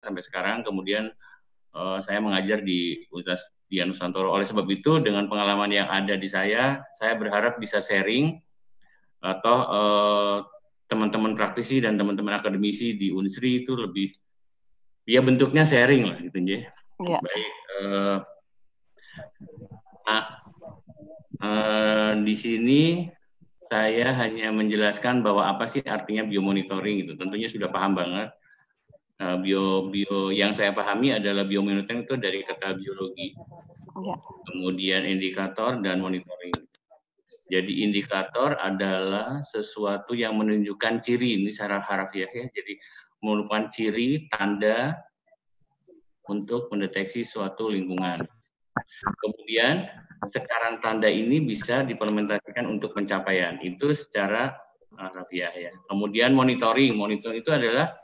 sampai sekarang. Kemudian saya mengajar di Universitas Dian Nusantara. Oleh sebab itu, dengan pengalaman yang ada di saya berharap bisa sharing atau teman-teman praktisi dan teman-teman akademisi di Unsri itu lebih, ya bentuknya sharing lah gitu ya. Ya. Baik. Di sini saya hanya menjelaskan bahwa apa sih artinya biomonitoring itu. Tentunya sudah paham banget. Bio yang saya pahami adalah biomonitoring itu dari kata biologi. Ya. Kemudian indikator dan monitoring. Jadi indikator adalah sesuatu yang menunjukkan ciri, ini secara harafiah ya. Jadi merupakan ciri, tanda untuk mendeteksi suatu lingkungan. Kemudian sekarang tanda ini bisa diimplementasikan untuk pencapaian. Itu secara harafiah ya. Kemudian monitoring itu adalah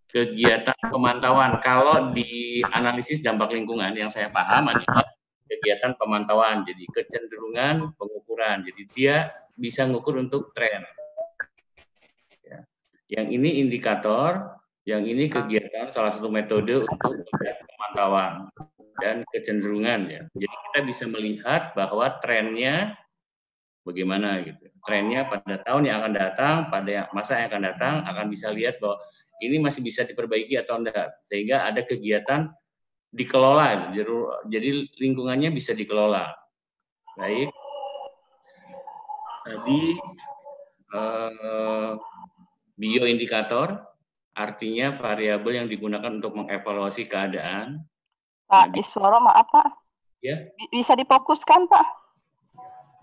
kegiatan pemantauan. Kalau di analisis dampak lingkungan yang saya paham adalah kegiatan pemantauan, jadi kecenderungan pengukuran. Jadi dia bisa mengukur untuk tren. Ya. Yang ini indikator, yang ini kegiatan salah satu metode untuk pemantauan dan kecenderungan ya. Jadi kita bisa melihat bahwa trennya bagaimana gitu. Trennya pada tahun yang akan datang, pada masa yang akan datang akan bisa lihat bahwa ini masih bisa diperbaiki atau enggak. Sehingga ada kegiatan dikelola, jadi lingkungannya bisa dikelola. Baik. Tadi bioindikator artinya variabel yang digunakan untuk mengevaluasi keadaan. Pak Iswaro, maaf Pak. Ya. Bisa difokuskan Pak?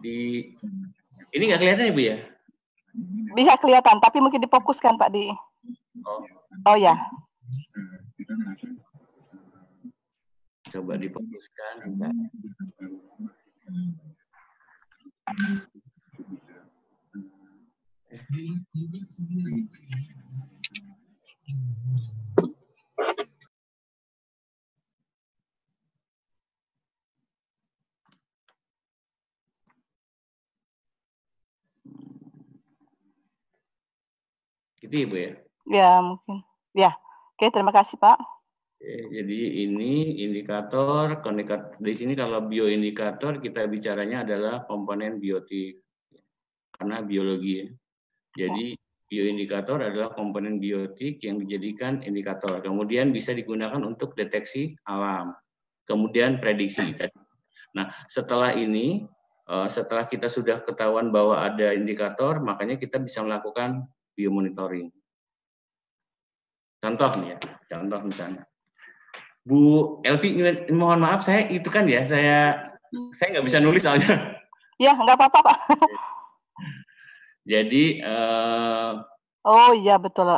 Ini nggak kelihatan ya Bu ya? Bisa kelihatan, tapi mungkin difokuskan Pak di. Oh ya. Coba difokuskan. Gitu ya Bu ya? Ya mungkin. Ya. Oke, terima kasih Pak. Jadi ini indikator, di sini kalau bioindikator kita bicaranya adalah komponen biotik karena biologi. Jadi bioindikator adalah komponen biotik yang dijadikan indikator. Kemudian bisa digunakan untuk deteksi alam. Kemudian prediksi. Nah, setelah ini, setelah kita sudah ketahuan bahwa ada indikator, makanya kita bisa melakukan biomonitoring. Contoh nih ya, contoh misalnya. Bu Elvi, mohon maaf saya itu kan ya, saya nggak bisa nulis soalnya. Ya, nggak apa-apa Pak. Jadi oh iya betul.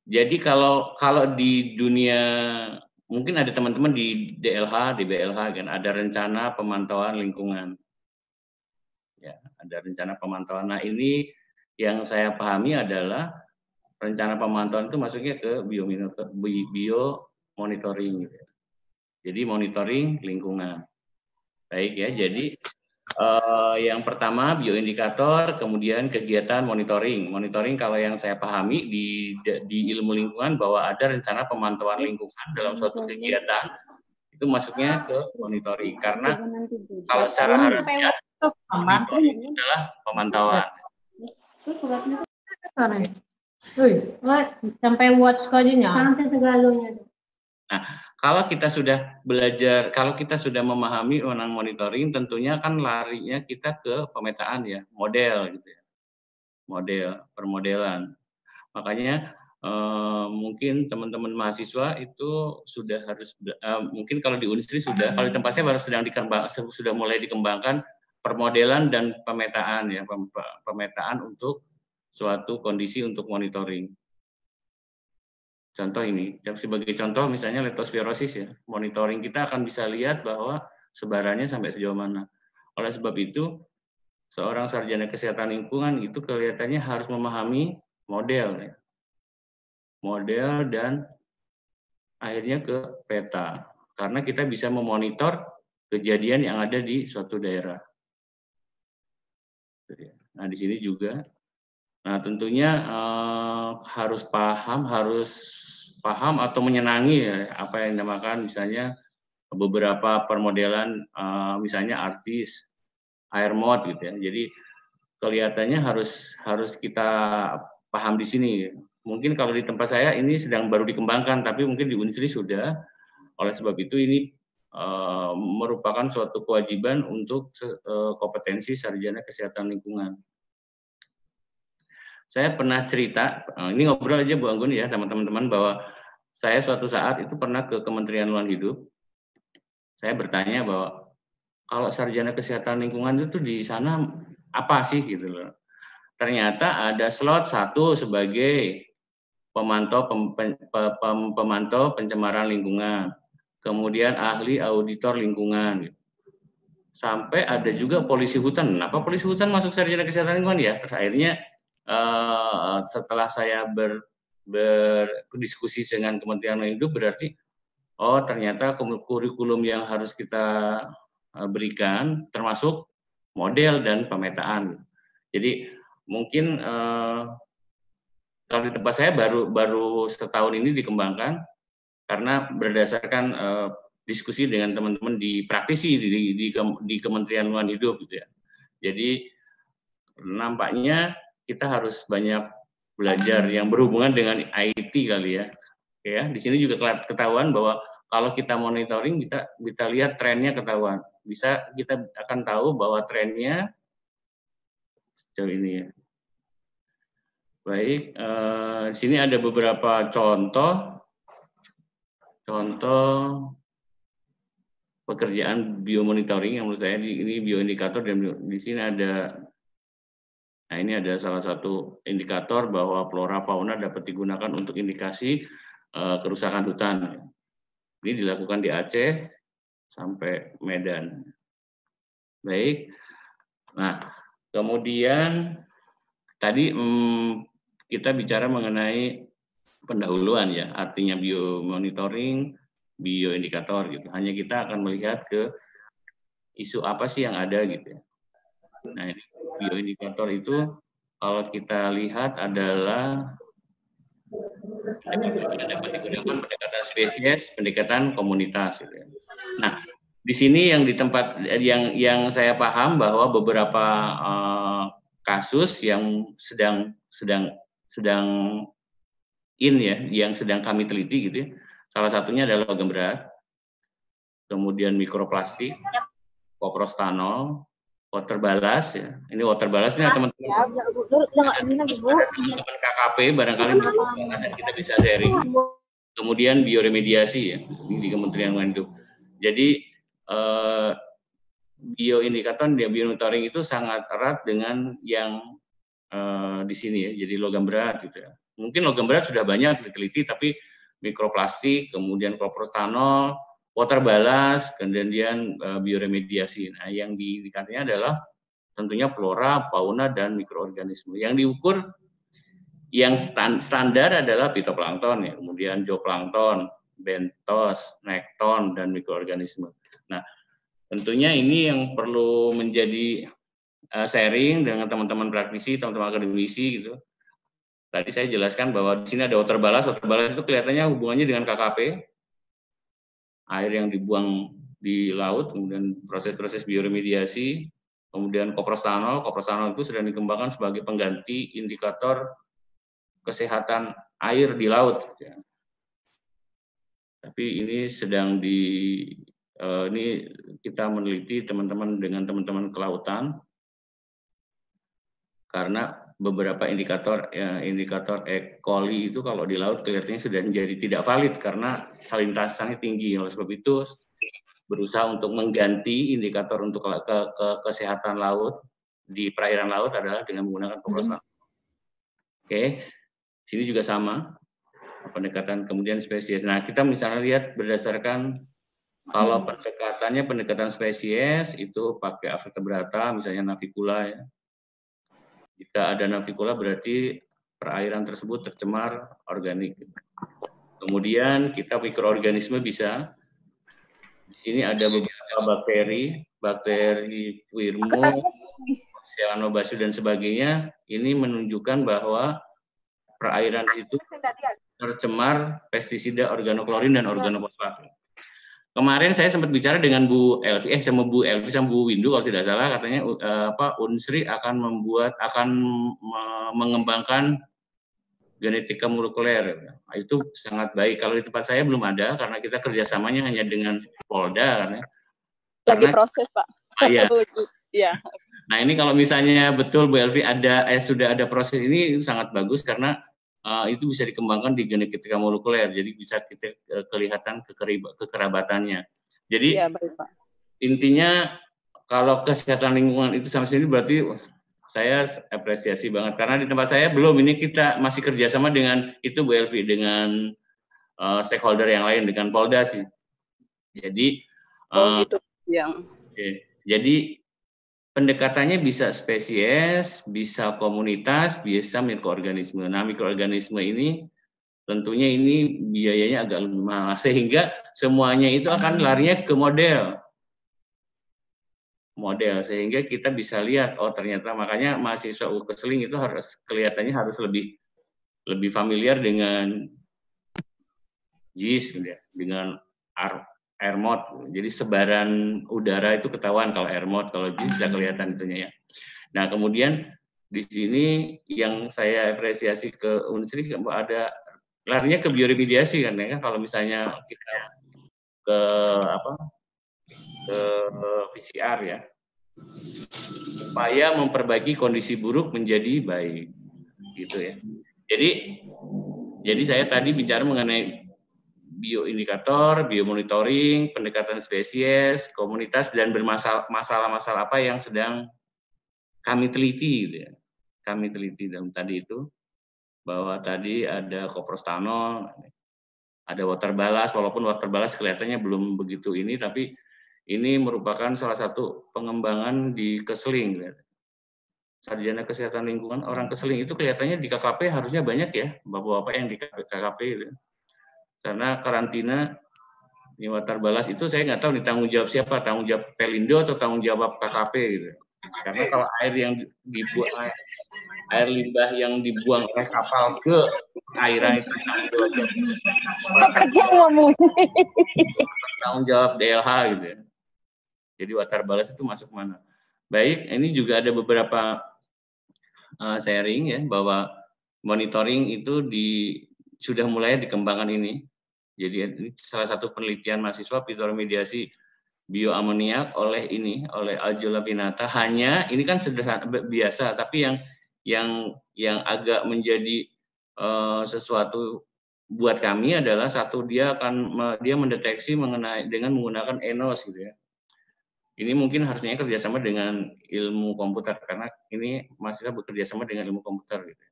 Jadi kalau di dunia, mungkin ada teman-teman di DLH, di BLH kan ada rencana pemantauan lingkungan. Ya, ada rencana pemantauan. Nah, ini yang saya pahami adalah rencana pemantauan itu masuknya ke biomonitoring gitu. Jadi monitoring lingkungan. Baik ya, jadi yang pertama bioindikator, kemudian kegiatan monitoring. Monitoring kalau yang saya pahami di ilmu lingkungan bahwa ada rencana pemantauan lingkungan dalam suatu kegiatan itu masuknya ke monitoring. Karena kalau secara harfiah monitoring adalah pemantauan. Sampai watch aja sampai segalanya. Nah, kalau kita sudah belajar, kalau kita sudah memahami mengenai monitoring, tentunya kan larinya kita ke pemetaan ya, model gitu ya, model permodelan. Makanya mungkin teman-teman mahasiswa itu sudah harus, mungkin kalau di Unsri sudah, kalau di tempat saya baru sudah mulai dikembangkan permodelan dan pemetaan ya, pemetaan untuk suatu kondisi untuk monitoring. Contoh ini, sebagai contoh misalnya leptospirosis ya, monitoring kita akan bisa lihat bahwa sebarannya sampai sejauh mana. Oleh sebab itu, seorang sarjana kesehatan lingkungan itu kelihatannya harus memahami model ya. Model dan akhirnya ke peta. Karena kita bisa memonitor kejadian yang ada di suatu daerah. Nah, di sini juga. Nah, tentunya harus paham atau menyenangi ya, apa yang dinamakan misalnya beberapa permodelan misalnya artis, air mod gitu ya. Jadi kelihatannya harus kita paham di sini. Mungkin kalau di tempat saya ini sedang baru dikembangkan, tapi mungkin di Unsri sudah. Oleh sebab itu ini merupakan suatu kewajiban untuk kompetensi sarjana kesehatan lingkungan. Saya pernah cerita, ini ngobrol aja Bu Anggun ya sama teman-teman, bahwa saya suatu saat itu pernah ke Kementerian Lingkungan Hidup. Saya bertanya bahwa kalau sarjana kesehatan lingkungan itu di sana apa sih gitu loh. Ternyata ada slot satu sebagai pemantau pencemaran lingkungan, kemudian ahli auditor lingkungan, sampai ada juga polisi hutan. Kenapa polisi hutan masuk sarjana kesehatan lingkungan ya? Terus akhirnya setelah saya berdiskusi dengan Kementerian Lingkungan Hidup, berarti oh ternyata kurikulum yang harus kita berikan termasuk model dan pemetaan. Jadi mungkin kalau di tempat saya baru setahun ini dikembangkan karena berdasarkan diskusi dengan teman-teman di praktisi di Kementerian Lingkungan Hidup gitu ya. Jadi nampaknya kita harus banyak belajar yang berhubungan dengan IT kali ya. Ya, di sini juga ketahuan bahwa kalau kita monitoring kita lihat trennya ketahuan. Bisa kita akan tahu bahwa trennya sejauh ini ya. Baik, di sini ada beberapa contoh pekerjaan biomonitoring yang menurut saya ini bioindikator, dan di sini ada. Nah, ini ada salah satu indikator bahwa flora fauna dapat digunakan untuk indikasi kerusakan hutan. Ini dilakukan di Aceh sampai Medan. Baik. Nah, kemudian tadi kita bicara mengenai pendahuluan ya, artinya biomonitoring, bioindikator gitu. Hanya kita akan melihat ke isu apa sih yang ada gitu ya. Nah, ini bioindikator itu kalau kita lihat adalah dapat digunakan pendekatan spesies, pendekatan komunitas. Gitu. Nah, di sini yang di tempat yang saya paham bahwa beberapa kasus yang sedang yang sedang kami teliti gitu. Salah satunya adalah logam berat, kemudian mikroplastik, koprostanol, water ballast ya. Ini water ballast ini teman-teman KKP barangkali kita bisa sharing. Kemudian bioremediasi ya, ini di Kementerian Lingkungan Hidup. Jadi bioindikator dan biomonitoring itu sangat erat dengan yang di sini ya. Jadi logam berat gitu ya. Mungkin logam berat sudah banyak diteliti, tapi mikroplastik, kemudian koprostanol, water ballast, kemudian bioremediasi. Nah, yang dikatanya adalah tentunya flora, fauna, dan mikroorganisme. Yang diukur yang standar adalah fitoplankton, ya, kemudian zooplankton, bentos, nekton, dan mikroorganisme. Nah, tentunya ini yang perlu menjadi sharing dengan teman-teman praktisi, teman-teman akademisi gitu. Tadi saya jelaskan bahwa di sini ada water ballast. Water ballast itu kelihatannya hubungannya dengan KKP, air yang dibuang di laut, kemudian proses-proses bioremediasi, kemudian koprostanol. Koprostanol itu sedang dikembangkan sebagai pengganti indikator kesehatan air di laut. Ya. Tapi ini sedang ini kita meneliti teman-teman dengan teman-teman kelautan, karena beberapa indikator E. coli itu kalau di laut kelihatannya sudah menjadi tidak valid karena salinitasannya tinggi. Oleh sebab itu berusaha untuk mengganti indikator untuk kesehatan laut di perairan laut adalah dengan menggunakan koprostanol. Oke, sini juga sama pendekatan kemudian spesies. Nah, kita misalnya lihat berdasarkan kalau pendekatan spesies itu pakai Avertebrata, misalnya Navicula ya. Jika ada Navicula berarti perairan tersebut tercemar organik. Kemudian kita mikroorganisme bisa. Di sini ada beberapa bakteri Twirmo, Cyanobacillus dan sebagainya. Ini menunjukkan bahwa perairan di situ tercemar pestisida organoklorin dan organofosfat. Kemarin saya sempat bicara dengan Bu Elvi, sama Bu Elvi sama Bu Windu kalau tidak salah, katanya Unsri akan mengembangkan genetika molekuler. Itu sangat baik. Kalau di tempat saya belum ada karena kita kerjasamanya hanya dengan Polda karena lagi proses, Pak. Iya. Iya. Nah, ini kalau misalnya betul Bu Elvi sudah ada proses ini sangat bagus karena itu bisa dikembangkan di genetika molekuler. Jadi bisa kita kelihatan kekerabatannya. Jadi ya, baik, Pak. Intinya kalau kesehatan lingkungan itu sampai sini berarti saya apresiasi banget karena di tempat saya belum, ini kita masih kerjasama dengan itu Bu Elvi, dengan stakeholder yang lain, dengan Polda sih. Jadi gitu yang. Jadi pendekatannya bisa spesies, bisa komunitas, bisa mikroorganisme. Nah, mikroorganisme ini tentunya ini biayanya agak lebih mahal sehingga semuanya itu akan larinya ke model sehingga kita bisa lihat, oh ternyata makanya mahasiswa Keseling itu harus kelihatannya harus lebih familiar dengan JIS gitu ya, dengan air mode. Jadi sebaran udara itu ketahuan kalau air mode, kalau JIS bisa kelihatan itunya ya. Nah, kemudian di sini yang saya apresiasi ke Unsri ada larinya ke bioremediasi kan ya, kalau misalnya kita ke PCR ya, supaya memperbaiki kondisi buruk menjadi baik, gitu ya. Jadi saya tadi bicara mengenai bioindikator, biomonitoring, pendekatan spesies, komunitas, dan masalah-masalah apa yang sedang kami teliti, gitu ya. Kami teliti dalam tadi itu, bahwa tadi ada koprostanol, ada water ballast, walaupun water ballast kelihatannya belum begitu ini, tapi ini merupakan salah satu pengembangan di Keseling. Sarjana Kesehatan Lingkungan orang Keseling itu kelihatannya di KKP harusnya banyak ya, bapak-bapak yang di KKP itu. Karena karantina di water ballast itu saya nggak tahu nih tanggung jawab siapa, tanggung jawab Pelindo atau tanggung jawab KKP gitu. Karena kalau air yang dibuang, air limbah yang dibuang oleh kapal ke airan itu tanggung jawab DLH gitu ya. Jadi water ballast itu masuk mana? Baik, ini juga ada beberapa sharing ya, bahwa monitoring itu sudah mulai dikembangkan ini. Jadi ini salah satu penelitian mahasiswa fitoremediasi bioamoniak oleh Aljola Pinata. Hanya ini kan sederhana biasa, tapi yang agak menjadi sesuatu buat kami adalah satu, dia mendeteksi dengan menggunakan ENOS gitu ya. Ini mungkin harusnya kerjasama dengan ilmu komputer karena ini mahasiswa bekerja sama dengan ilmu komputer gitu.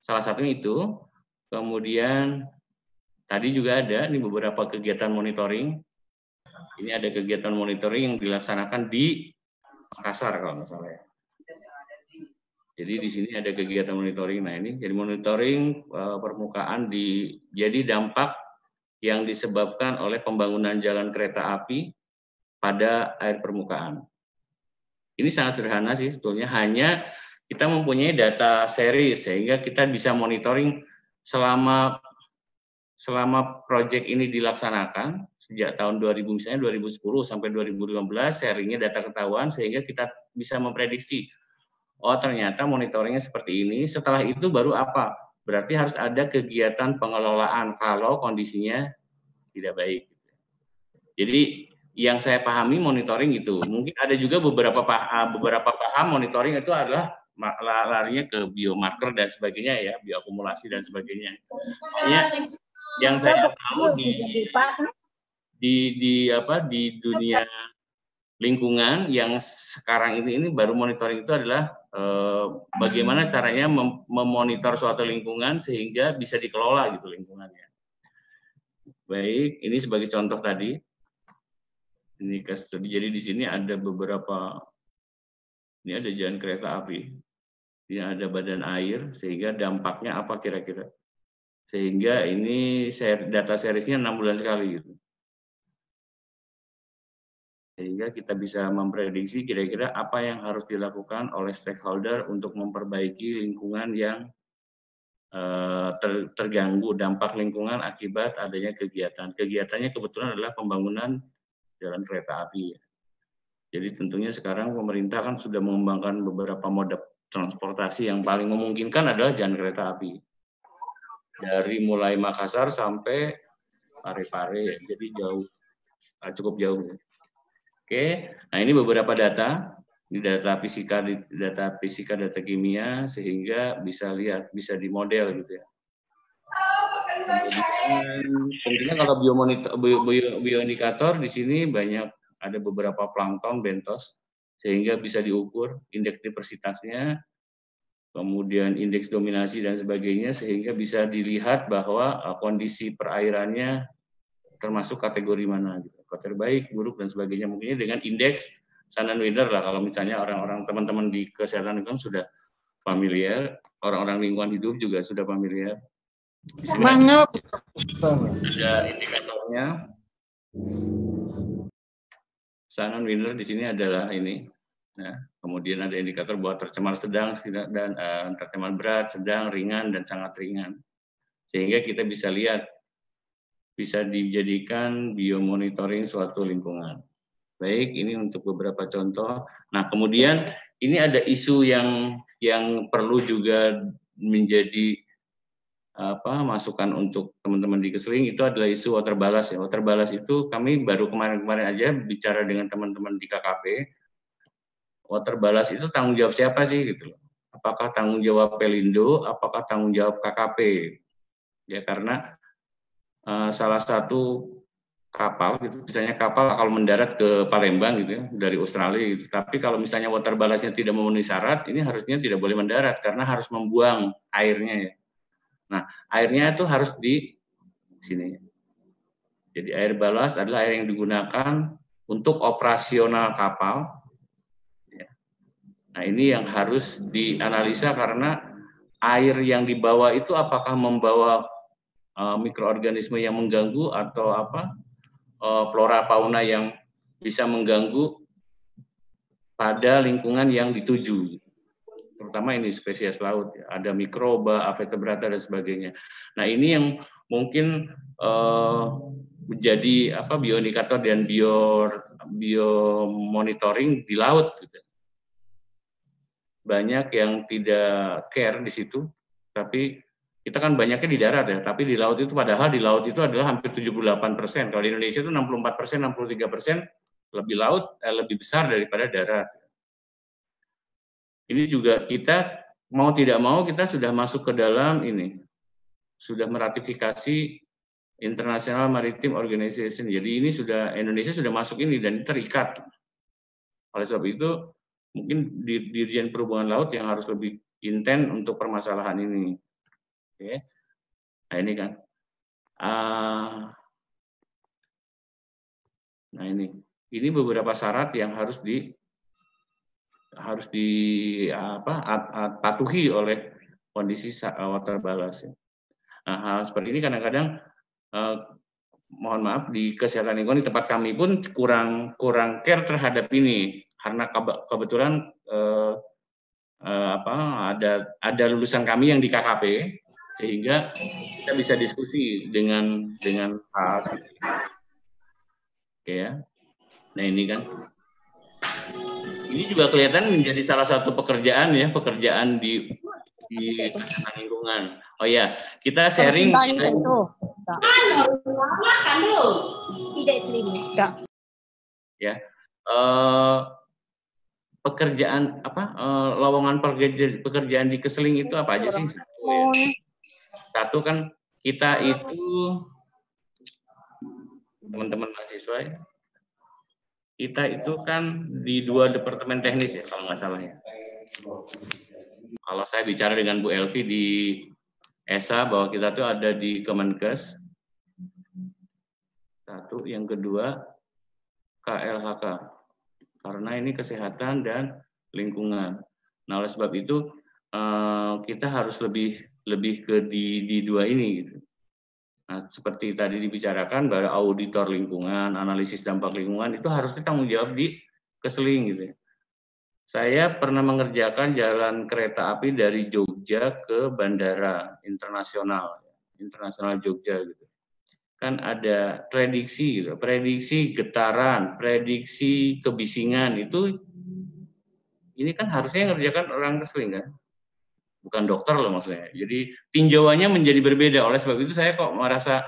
Salah satunya itu. Kemudian tadi juga ada ini beberapa kegiatan monitoring. Ini ada kegiatan monitoring yang dilaksanakan di Makassar kalau nggak salah ya. Jadi di sini ada kegiatan monitoring. Nah ini jadi monitoring permukaan jadi dampak yang disebabkan oleh pembangunan jalan kereta api pada air permukaan. Ini sangat sederhana sih sebetulnya, hanya kita mempunyai data series sehingga kita bisa monitoring selama proyek ini dilaksanakan sejak tahun 2010 sampai 2015, sharingnya data ketahuan sehingga kita bisa memprediksi, oh ternyata monitoringnya seperti ini, setelah itu baru apa? Berarti harus ada kegiatan pengelolaan kalau kondisinya tidak baik. Jadi yang saya pahami monitoring itu, mungkin ada juga beberapa paham monitoring itu adalah larinya ke biomarker dan sebagainya ya, bioakumulasi dan sebagainya. Hanya yang saya tahu di dunia lingkungan yang sekarang ini baru monitoring itu adalah bagaimana caranya memonitor suatu lingkungan sehingga bisa dikelola gitu lingkungannya. Baik, ini sebagai contoh tadi. Ini case study. Jadi di sini ada beberapa, ini ada jalan kereta api, ini ada badan air, sehingga dampaknya apa kira-kira. Sehingga ini data seriesnya 6 bulan sekali gitu. Sehingga kita bisa memprediksi kira-kira apa yang harus dilakukan oleh stakeholder untuk memperbaiki lingkungan yang terganggu dampak lingkungan akibat adanya kegiatan. Kegiatannya kebetulan adalah pembangunan jalan kereta api. Jadi tentunya sekarang pemerintah kan sudah mengembangkan beberapa moda transportasi yang paling memungkinkan adalah jalan kereta api. Dari mulai Makassar sampai Parepare, jadi jauh, cukup jauh. Oke, nah ini beberapa data. Di data fisika, data kimia, sehingga bisa lihat, bisa dimodel gitu ya. Tentunya kalau bioindikator di sini banyak, ada beberapa plankton, bentos, sehingga bisa diukur indeks diversitasnya, kemudian indeks dominasi dan sebagainya, sehingga bisa dilihat bahwa kondisi perairannya termasuk kategori mana, gitu. Kategori baik, buruk dan sebagainya. Mungkin dengan indeks Shannon-Winder lah, kalau misalnya orang-orang teman-teman di kesehatan lingkungan sudah familiar, orang-orang lingkungan hidup juga sudah familiar. Mangap. Ada indikatornya. Shannon-Winder di sini adalah ini. Nah, kemudian ada indikator bahwa tercemar sedang dan tercemar berat, sedang, ringan dan sangat ringan. Sehingga kita bisa lihat, bisa dijadikan biomonitoring suatu lingkungan. Baik, ini untuk beberapa contoh. Nah, kemudian ini ada isu yang perlu juga menjadi masukan untuk teman-teman di Kesling, itu adalah isu water balance ya. Water balance itu kami baru kemarin-kemarin aja bicara dengan teman-teman di KKP. Water balance itu tanggung jawab siapa sih gitu loh. Apakah tanggung jawab Pelindo, apakah tanggung jawab KKP? Ya karena salah satu kapal gitu, misalnya kapal kalau mendarat ke Palembang gitu ya, dari Australia gitu. Tapi kalau misalnya water balance-nya tidak memenuhi syarat, ini harusnya tidak boleh mendarat karena harus membuang airnya ya. Nah, airnya itu harus di sini. Jadi air ballast adalah air yang digunakan untuk operasional kapal. Ya. Nah, ini yang harus dianalisa karena air yang dibawa itu apakah membawa mikroorganisme yang mengganggu atau flora fauna yang bisa mengganggu pada lingkungan yang dituju, terutama ini spesies laut, ya. Ada mikroba, vertebrata dan sebagainya. Nah ini yang mungkin menjadi bioindikator dan biomonitoring di laut. Gitu. Banyak yang tidak care di situ, tapi kita kan banyaknya di darat ya, tapi di laut itu padahal di laut itu adalah hampir 78%. Kalau di Indonesia itu 64%, 63% lebih besar daripada darat. Ini juga kita mau tidak mau kita sudah masuk ke dalam ini, sudah meratifikasi International Maritime Organization. Jadi ini Indonesia sudah masuk ini dan terikat. Oleh sebab itu mungkin Dirjen Perhubungan Laut yang harus lebih intens untuk permasalahan ini. Oke. Nah ini kan, nah ini beberapa syarat yang harus dipatuhi oleh kondisi water balance. Nah hal seperti ini kadang-kadang, mohon maaf, di kesehatan lingkungan di tempat kami pun kurang care terhadap ini karena kebetulan ada lulusan kami yang di KKP. Sehingga kita bisa diskusi dengan hal seperti itu. Oke ya. Nah ini kan, ini juga kelihatan menjadi salah satu pekerjaan di kesehatan lingkungan. Oh ya, kita sharing. Ya, pekerjaan lowongan pekerjaan di Kesling itu apa aja sih? Satu kan kita itu teman-teman mahasiswa, kita itu kan di 2 departemen teknis ya kalau nggak salah ya. Kalau saya bicara dengan Bu Elvi di ESA bahwa kita tuh ada di Kemenkes. Satu, yang kedua KLHK karena ini kesehatan dan lingkungan. Nah oleh sebab itu kita harus lebih ke di 2 ini gitu. Nah, seperti tadi dibicarakan bahwa auditor lingkungan, analisis dampak lingkungan itu harus ditanggung jawab di Kesling gitu. Saya pernah mengerjakan jalan kereta api dari Jogja ke Bandara Internasional Jogja gitu. Kan ada prediksi gitu, prediksi getaran, prediksi kebisingan itu ini kan harusnya ngerjakan orang keseling kan, bukan dokter loh maksudnya. Jadi tinjauannya menjadi berbeda. Oleh sebab itu saya kok merasa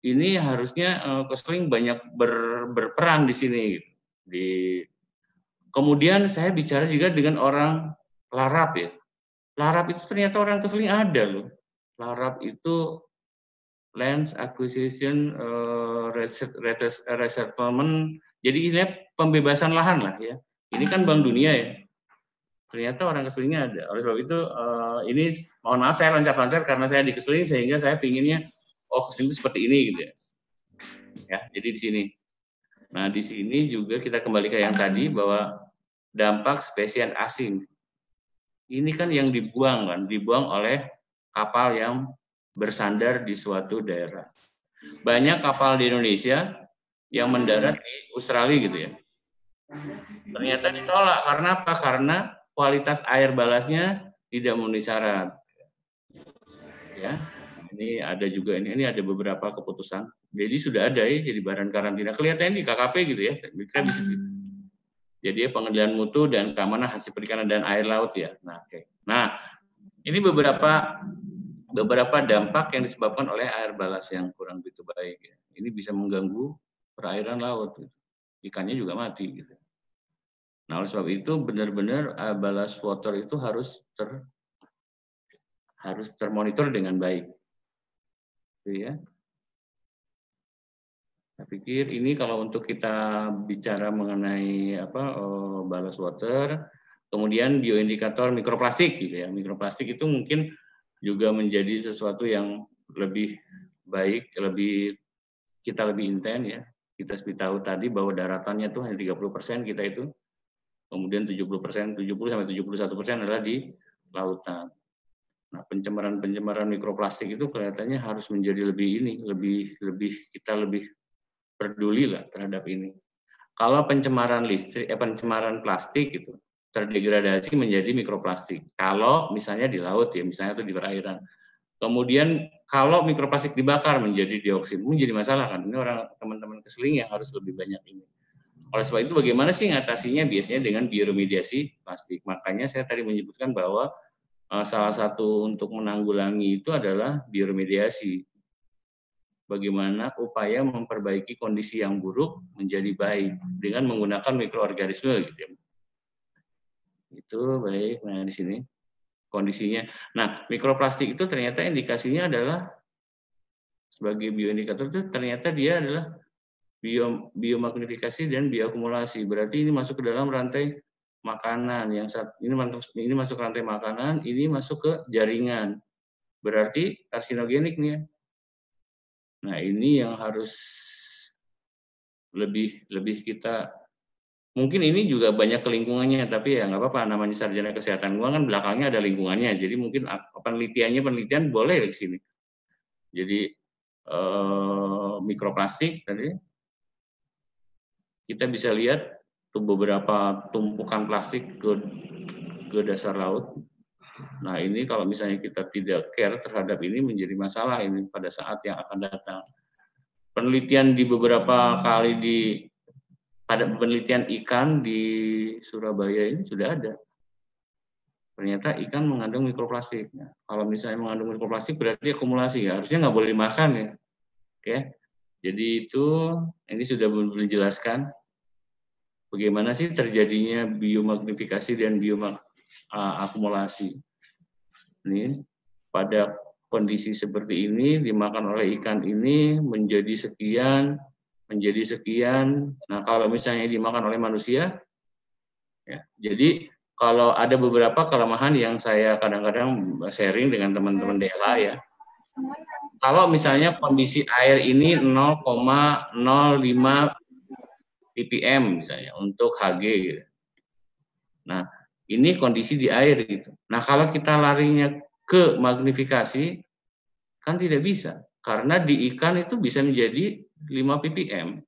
ini harusnya keseling banyak berperan di sini. Gitu. Kemudian saya bicara juga dengan orang Larap ya. Larap itu ternyata orang keseling ada loh. Larap itu Land Acquisition Resettlement. Jadi ini pembebasan lahan lah ya. Ini kan Bank Dunia ya. Ternyata orang keselingnya ada. Oleh sebab itu ini mohon maaf saya loncat-loncat karena saya di keseling sehingga saya pinginnya keseling itu seperti ini gitu ya. Ya, jadi di sini. Nah, di sini juga kita kembali ke yang tadi bahwa dampak spesies asing. Ini kan yang dibuang oleh kapal yang bersandar di suatu daerah. Banyak kapal di Indonesia yang mendarat di Australia gitu ya. Ternyata ditolak karena apa? Karena kualitas air balasnya tidak memenuhi syarat. Ya, ini ada juga ini ada beberapa keputusan. Jadi sudah ada ya jadi badan karantina. Kelihatannya di KKP gitu ya. Kita bisa jadi pengadilan mutu dan keamanan hasil perikanan dan air laut ya. Nah, oke. Nah, ini beberapa dampak yang disebabkan oleh air balas yang kurang begitu baik ya. Ini bisa mengganggu perairan laut. Ikannya juga mati gitu. Nah, oleh sebab itu benar-benar ballast water itu harus termonitor dengan baik. Gitu ya. Saya pikir ini kalau untuk kita bicara mengenai ballast water, kemudian bioindikator mikroplastik gitu ya. Mikroplastik itu mungkin juga menjadi sesuatu yang lebih baik, kita lebih intens ya. Kita seperti tahu tadi bahwa daratannya tuh hanya 30% kita itu. Kemudian 70% 70-71% adalah di lautan. Nah, pencemaran mikroplastik itu kelihatannya harus menjadi lebih peduli lah terhadap ini. Kalau pencemaran plastik itu terdegradasi menjadi mikroplastik. Kalau misalnya di laut ya, misalnya itu di perairan. Kemudian kalau mikroplastik dibakar menjadi dioksin, menjadi masalah kan. Ini orang teman-teman keseling yang harus lebih banyak ini. Oleh sebab itu bagaimana sih ngatasinya? Biasanya dengan bioremediasi plastik. Makanya saya tadi menyebutkan bahwa salah satu untuk menanggulangi itu adalah bioremediasi. Bagaimana upaya memperbaiki kondisi yang buruk menjadi baik dengan menggunakan mikroorganisme gitu. Itu baik. Nah, di sini kondisinya. Nah, mikroplastik itu ternyata indikasinya adalah sebagai bioindikator itu ternyata dia adalah biomagnifikasi dan bioakumulasi. Berarti ini masuk ke dalam rantai makanan. Ini masuk ke rantai makanan, ini masuk ke jaringan. Berarti karsinogenik nih ya. Nah, ini yang harus lebih kita, mungkin ini juga banyak ke lingkungannya, tapi ya nggak apa-apa, namanya sarjana kesehatan gua kan belakangnya ada lingkungannya. Jadi mungkin penelitian boleh di sini. Jadi mikroplastik tadi kita bisa lihat tuh beberapa tumpukan plastik ke dasar laut. Nah, ini kalau misalnya kita tidak care terhadap ini menjadi masalah ini pada saat yang akan datang. Penelitian di beberapa kali pada penelitian ikan di Surabaya ini sudah ada. Ternyata ikan mengandung mikroplastik. Nah, kalau misalnya mengandung mikroplastik berarti akumulasi ya. Harusnya nggak boleh dimakan ya. Oke. Jadi ini sudah dijelaskan bagaimana sih terjadinya biomagnifikasi dan bioakumulasi. Ini pada kondisi seperti ini dimakan oleh ikan ini menjadi sekian. Nah, kalau misalnya dimakan oleh manusia, ya. Jadi kalau ada beberapa kelemahan yang saya kadang-kadang sharing dengan teman-teman DLA ya. Kalau misalnya kondisi air ini 0,05 ppm misalnya untuk Hg gitu. Nah, ini kondisi di air gitu. Nah, kalau kita larinya ke magnifikasi kan tidak bisa karena di ikan itu bisa menjadi 5 ppm.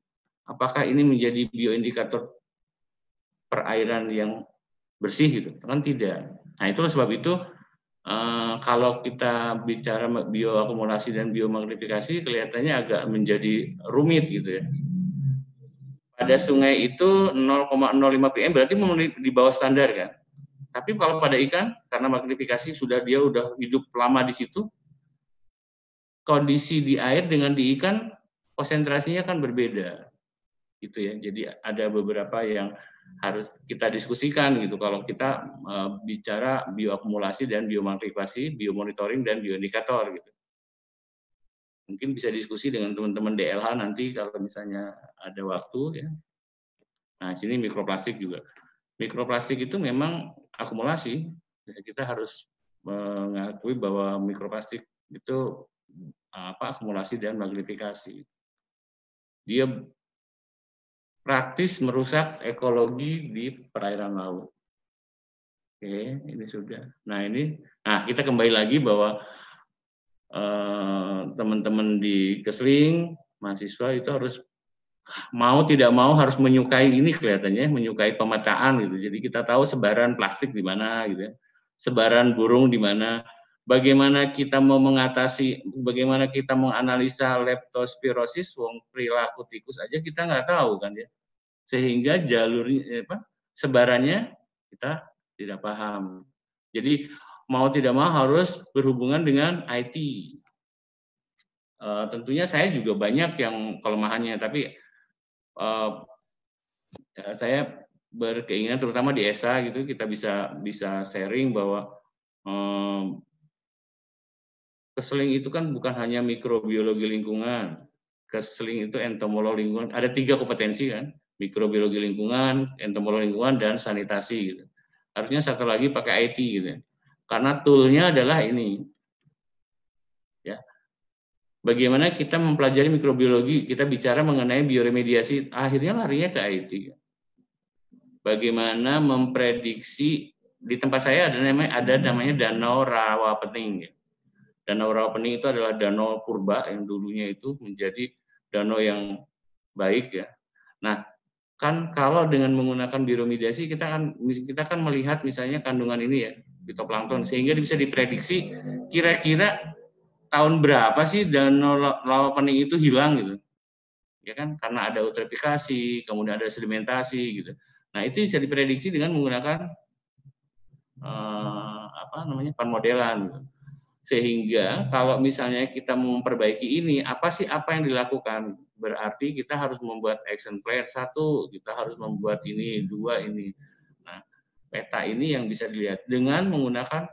Apakah ini menjadi bioindikator perairan yang bersih gitu, kan tidak. Nah, itulah sebab itu kalau kita bicara bioakumulasi dan biomagnifikasi kelihatannya agak menjadi rumit gitu ya. Pada sungai itu 0,05 ppm berarti di bawah standar kan. Tapi kalau pada ikan karena magnifikasi dia udah hidup lama di situ, kondisi di air dengan di ikan konsentrasinya kan berbeda gitu ya. Jadi ada beberapa yang harus kita diskusikan gitu kalau kita bicara bioakumulasi dan biomagnifikasi, biomonitoring dan bioindikator gitu. Mungkin bisa diskusi dengan teman-teman DLH nanti kalau misalnya ada waktu ya. Nah, sini mikroplastik juga. Mikroplastik itu memang akumulasi. Kita harus mengakui bahwa mikroplastik itu akumulasi dan magnifikasi. Dia praktis merusak ekologi di perairan laut. Oke, ini sudah. Nah, kita kembali lagi bahwa teman-teman di Kesling, mahasiswa itu harus mau tidak mau harus menyukai ini kelihatannya, menyukai pemetaan gitu. Jadi kita tahu sebaran plastik di mana gitu ya. Sebaran burung di mana. Bagaimana kita mau mengatasi, bagaimana kita menganalisa leptospirosis, perilaku tikus aja kita nggak tahu kan ya. Sehingga sebarannya kita tidak paham. Jadi mau tidak mau harus berhubungan dengan IT. Tentunya saya juga banyak yang kelemahannya, tapi saya berkeinginan terutama di ESA gitu kita bisa sharing bahwa Kesling itu kan bukan hanya mikrobiologi lingkungan, Kesling itu entomologi lingkungan. Ada 3 kompetensi kan, mikrobiologi lingkungan, entomologi lingkungan, dan sanitasi gitu. Harusnya satu lagi pakai IT gitu. Karena toolnya adalah ini. Ya. Bagaimana kita mempelajari mikrobiologi, kita bicara mengenai bioremediasi, akhirnya larinya ke IT. Bagaimana memprediksi, di tempat saya ada namanya danau rawa pening. Danau rawa pening itu adalah danau purba yang dulunya itu menjadi danau yang baik ya. Nah, kan kalau dengan menggunakan bioremediasi kita kan melihat misalnya kandungan ini ya, fitoplankton, sehingga bisa diprediksi kira-kira tahun berapa sih danau rawa pening itu hilang gitu. Ya kan, karena ada eutrofikasi, kemudian ada sedimentasi gitu. Nah, itu bisa diprediksi dengan menggunakan pemodelan gitu. Sehingga kalau misalnya kita memperbaiki ini, apa yang dilakukan? Berarti kita harus membuat action plan 1, kita harus membuat ini 2 ini. Nah, peta ini yang bisa dilihat dengan menggunakan,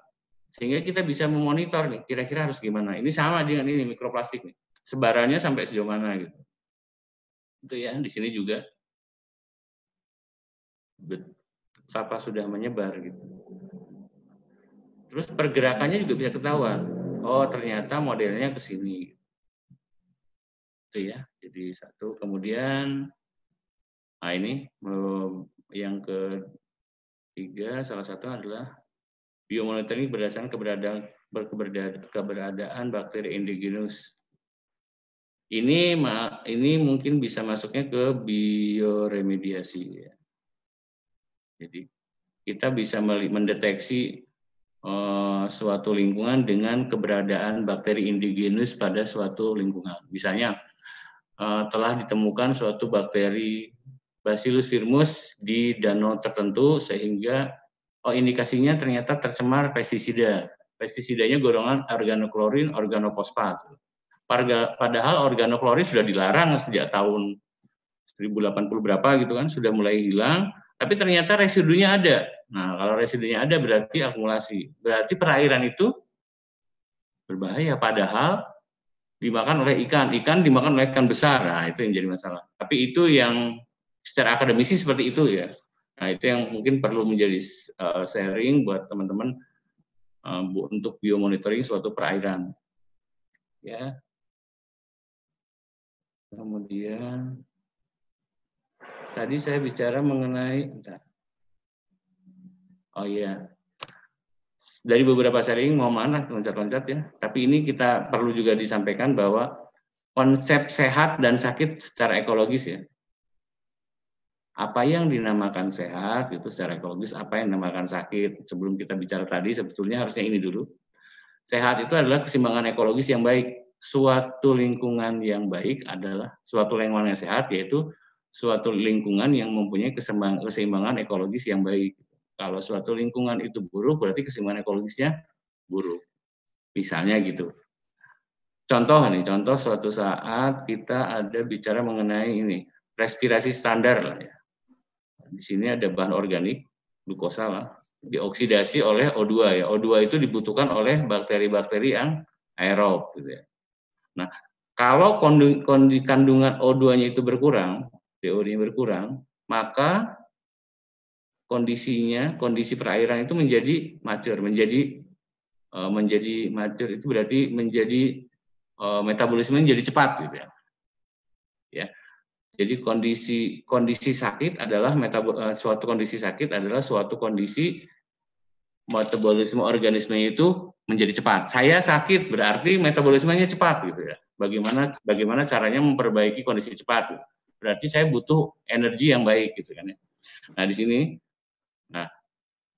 sehingga kita bisa memonitor nih, kira-kira harus gimana. Ini sama dengan ini mikroplastik nih, sebarannya sampai sejauh mana gitu. Itu ya, di sini juga betapa sudah menyebar gitu. Terus pergerakannya juga bisa ketahuan. Oh, ternyata modelnya ke sini. Itu ya. Jadi 1. Kemudian, nah ini yang ketiga, salah satu adalah biomonitoring berdasarkan keberadaan bakteri endogenus. Ini mungkin bisa masuknya ke bioremediasi. Ya. Jadi kita bisa mendeteksi suatu lingkungan dengan keberadaan bakteri endogenus pada suatu lingkungan. Misalnya telah ditemukan suatu bakteri Bacillus firmus di danau tertentu sehingga indikasinya ternyata tercemar pestisida. Pestisidanya golongan organoklorin, organofosfat. Padahal organoklorin sudah dilarang sejak tahun 1080 berapa gitu kan, sudah mulai hilang. Tapi ternyata residunya ada. Nah, kalau residunya ada berarti akumulasi. Berarti perairan itu berbahaya. Padahal dimakan oleh ikan. Ikan dimakan oleh ikan besar. Nah, itu yang jadi masalah. Tapi itu yang secara akademisi seperti itu ya. Nah, itu yang mungkin perlu menjadi sharing buat teman-teman untuk biomonitoring suatu perairan. Ya. Kemudian tadi saya bicara mengenai, oh iya, dari beberapa sharing, mohon maaf loncat-loncat ya, tapi ini kita perlu juga disampaikan bahwa konsep sehat dan sakit secara ekologis ya. Apa yang dinamakan sehat itu secara ekologis, apa yang dinamakan sakit. Sebelum kita bicara tadi, sebetulnya harusnya ini dulu. Sehat itu adalah keseimbangan ekologis yang baik. Suatu lingkungan yang baik adalah suatu lingkungan yang sehat, yaitu suatu lingkungan yang mempunyai keseimbangan ekologis yang baik. Kalau suatu lingkungan itu buruk, berarti keseimbangan ekologisnya buruk. Misalnya gitu. Contoh suatu saat kita ada bicara mengenai ini, respirasi standar lah ya. Di sini ada bahan organik, glukosa lah, dioksidasi oleh O2 ya. O2 itu dibutuhkan oleh bakteri-bakteri yang aerob gitu ya. Nah, kalau kandungan O2-nya itu berkurang, DO-nya berkurang, maka kondisi perairan itu menjadi mature, menjadi mature itu berarti menjadi metabolisme menjadi cepat gitu ya. Ya. Jadi kondisi sakit adalah suatu kondisi sakit adalah suatu kondisi metabolisme organismenya itu menjadi cepat. Saya sakit berarti metabolismenya cepat gitu ya. Bagaimana caranya memperbaiki kondisi cepat? Gitu. Berarti saya butuh energi yang baik gitu kan ya. Nah, di sini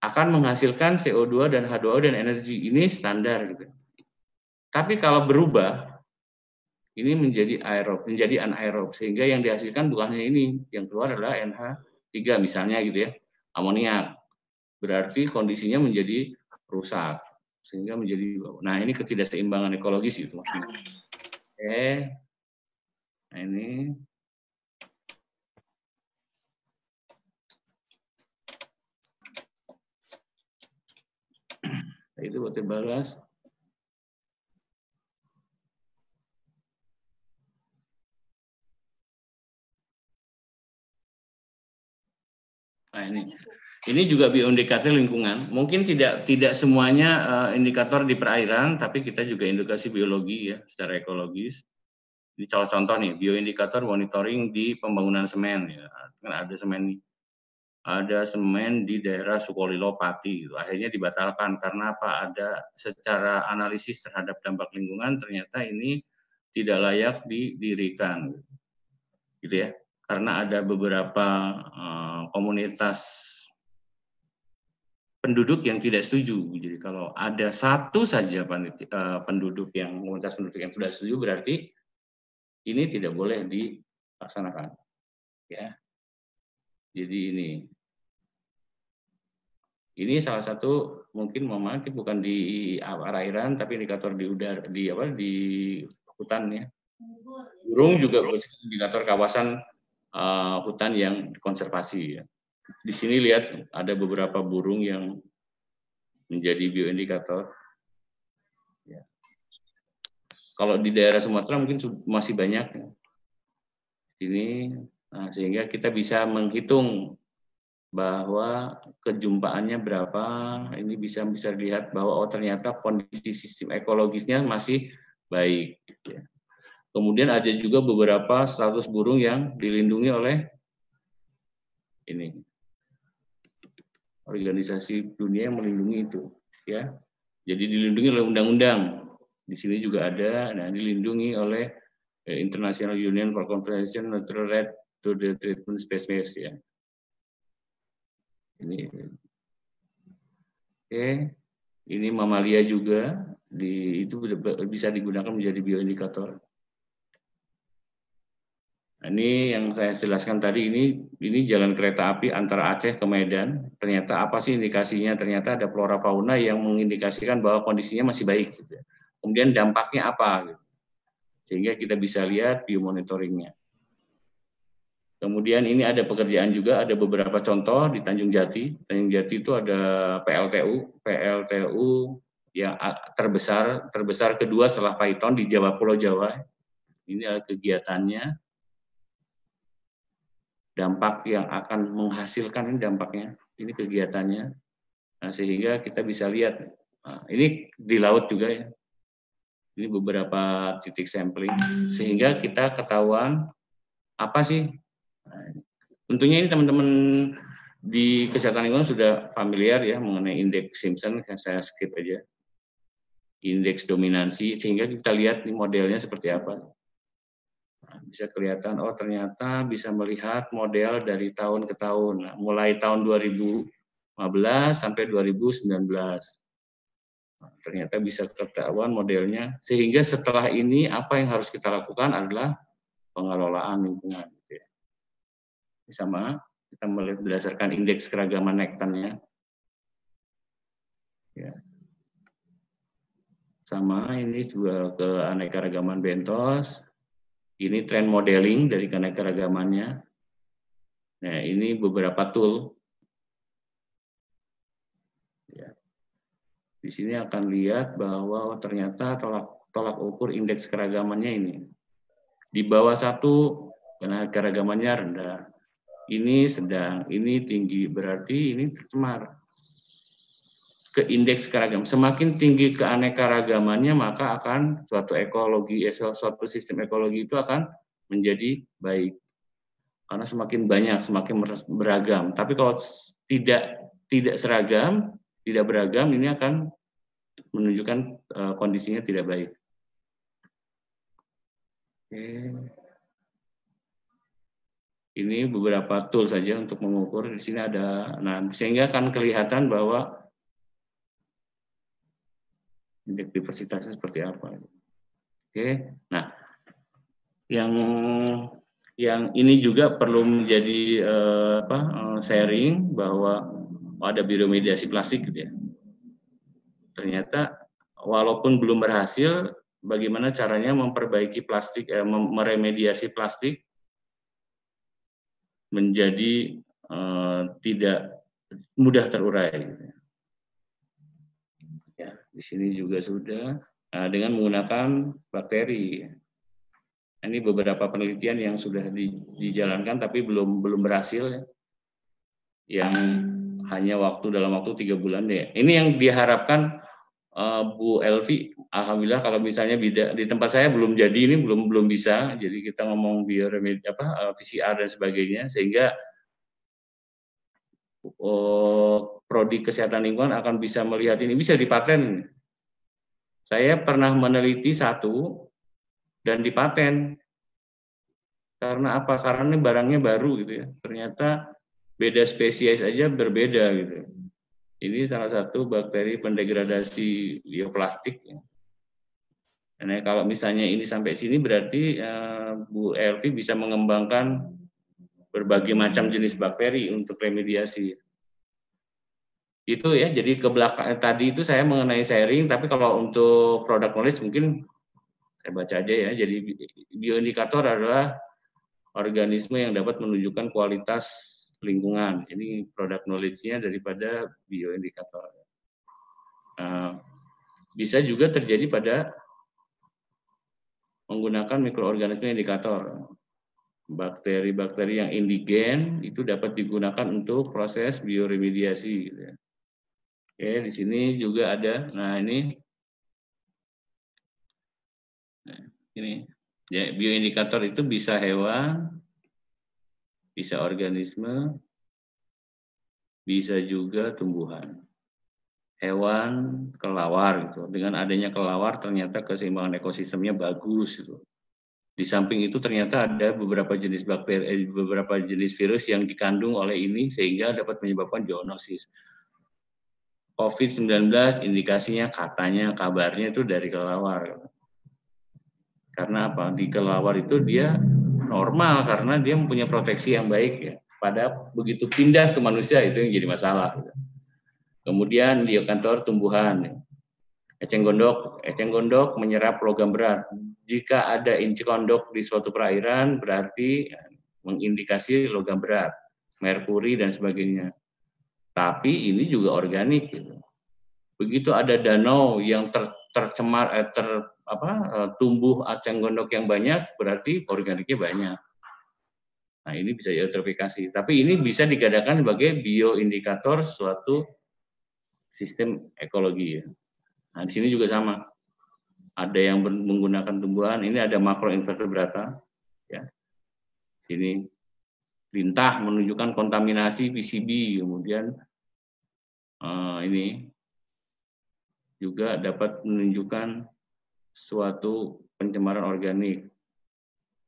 akan menghasilkan CO2 dan H2O dan energi. Ini standar gitu. Tapi kalau berubah ini menjadi aerob, menjadi anaerob, sehingga yang dihasilkan bukan hanya ini, yang keluar adalah NH3 misalnya gitu ya, amoniak. Berarti kondisinya menjadi rusak, sehingga menjadi, nah ini ketidakseimbangan ekologis itu maksudnya. Oke, nah ini. Itu buat dibalas. Nah ini juga bioindikator lingkungan. Mungkin tidak semuanya indikator di perairan, tapi kita juga indikasi biologi ya, secara ekologis. Ini contoh nih, bioindikator monitoring di pembangunan semen ya. Kan ada semen di daerah Sukolilo Pati, gitu. Akhirnya dibatalkan karena apa? Ada secara analisis terhadap dampak lingkungan ternyata ini tidak layak didirikan, gitu ya. Karena ada beberapa komunitas penduduk yang tidak setuju. Jadi kalau ada satu saja komunitas penduduk yang sudah setuju, berarti ini tidak boleh dilaksanakan. Ya. Jadi ini salah satu mungkin bukan di perairan tapi indikator di udara di hutan ya. Burung juga indikator kawasan hutan yang konservasi ya. Di sini lihat ada beberapa burung yang menjadi bioindikator. Ya. Kalau di daerah Sumatera mungkin masih banyak. Ya. Ini, sehingga kita bisa menghitung bahwa kejumpaannya berapa. Ini bisa dilihat bahwa ternyata kondisi sistem ekologisnya masih baik. Ya. Kemudian ada juga beberapa status burung yang dilindungi oleh ini. Organisasi dunia yang melindungi itu, ya. Jadi dilindungi oleh undang-undang. Di sini juga ada, dilindungi oleh International Union for Conservation Natural Right to the Treatment Species, ya. Ini, oke, ini mamalia juga, itu bisa digunakan menjadi bioindikator. Ini yang saya jelaskan tadi, ini jalan kereta api antara Aceh ke Medan. Ternyata apa sih indikasinya? Ternyata ada flora fauna yang mengindikasikan bahwa kondisinya masih baik. Gitu. Kemudian dampaknya apa? Gitu. Sehingga kita bisa lihat biomonitoringnya. Kemudian ini ada pekerjaan juga, ada beberapa contoh di Tanjung Jati. Tanjung Jati itu ada PLTU yang terbesar kedua setelah Paiton di Pulau Jawa. Ini adalah kegiatannya. Dampak yang akan menghasilkan ini dampaknya, ini kegiatannya, sehingga kita bisa lihat, ini di laut juga ya, ini beberapa titik sampling, sehingga kita ketahuan apa sih, tentunya ini teman-teman di kesehatan lingkungan sudah familiar ya mengenai indeks Simpson, saya skip aja, indeks dominansi, sehingga kita lihat nih modelnya seperti apa. Bisa kelihatan, oh ternyata bisa melihat model dari tahun ke tahun. Nah, mulai tahun 2015 sampai 2019. Nah, ternyata bisa ketahuan modelnya. Sehingga setelah ini apa yang harus kita lakukan adalah pengelolaan lingkungan. Sama, kita melihat berdasarkan indeks keragaman nektarnya. Ya. Sama, ini juga keanekaragaman bentos. Ini tren modeling dari keanekaragamannya. Nah, ini beberapa tool. Ya. Di sini akan lihat bahwa ternyata tolak ukur indeks keragamannya ini. Di bawah 1, keanekaragamannya rendah. Ini sedang, ini tinggi, berarti ini tercemar. Ke indeks keragaman. Semakin tinggi keanekaragamannya, maka akan suatu sistem ekologi itu akan menjadi baik. Karena semakin banyak, semakin beragam. Tapi kalau tidak seragam, tidak beragam, ini akan menunjukkan kondisinya tidak baik. Oke. Ini beberapa tool saja untuk mengukur. Di sini ada, nah sehingga akan kelihatan bahwa indeks diversitasnya seperti apa. Oke, nah yang ini juga perlu menjadi sharing bahwa ada bioremediasi plastik gitu ya. Ternyata walaupun belum berhasil, bagaimana caranya memperbaiki plastik, meremediasi plastik menjadi tidak mudah terurai. Gitu. Ya, di sini juga sudah dengan menggunakan bakteri. Ini beberapa penelitian yang sudah dijalankan tapi belum berhasil ya. Yang hanya dalam waktu 3 bulan deh. Ini yang diharapkan Bu Elvi. Alhamdulillah kalau misalnya di tempat saya belum jadi, ini belum bisa. Jadi kita ngomong PCR dan sebagainya sehingga prodi kesehatan lingkungan akan bisa melihat ini, bisa dipaten. Saya pernah meneliti satu dan dipaten. Karena apa? Karena ini barangnya baru gitu ya. Ternyata beda spesies aja berbeda gitu. Ini salah satu bakteri pendegradasi bioplastik. Nah, kalau misalnya ini sampai sini berarti Bu Elvi bisa mengembangkan berbagai macam jenis bakteri untuk remediasi. Itu ya, jadi ke belakang tadi itu saya mengenai sharing, tapi kalau untuk product knowledge mungkin saya baca aja ya. Jadi bioindikator adalah organisme yang dapat menunjukkan kualitas lingkungan. Ini product knowledge-nya daripada bioindikator. Bisa juga terjadi pada menggunakan mikroorganisme indikator. Bakteri-bakteri yang indigen itu dapat digunakan untuk proses bioremediasi. Oke, di sini juga ada. Nah, ini ya, bioindikator itu bisa hewan, bisa organisme, bisa juga tumbuhan. Hewan, kelelawar gitu. Dengan adanya kelelawar ternyata keseimbangan ekosistemnya bagus gitu. Di samping itu ternyata ada beberapa jenis bakteri, beberapa jenis virus yang dikandung oleh ini sehingga dapat menyebabkan zoonosis. COVID-19 indikasinya katanya kabarnya itu dari kelelawar. Karena apa? Di kelelawar itu dia normal karena dia mempunyai proteksi yang baik ya. Pada begitu pindah ke manusia itu yang jadi masalah. Kemudian di kantor tumbuhan, eceng gondok menyerap logam berat. Jika ada inci kondok di suatu perairan berarti mengindikasi logam berat, merkuri dan sebagainya. Tapi ini juga organik. Gitu. Begitu ada danau yang tercemar, tumbuh eceng gondok yang banyak, berarti organiknya banyak. Nah ini bisa eutrofikasi. Tapi ini bisa dikatakan sebagai bioindikator suatu sistem ekologi. Ya. Nah di sini juga sama. Ada yang menggunakan tumbuhan. Ini ada makroinvertebrata. Ya. Ini lintah menunjukkan kontaminasi PCB, kemudian ini juga dapat menunjukkan suatu pencemaran organik.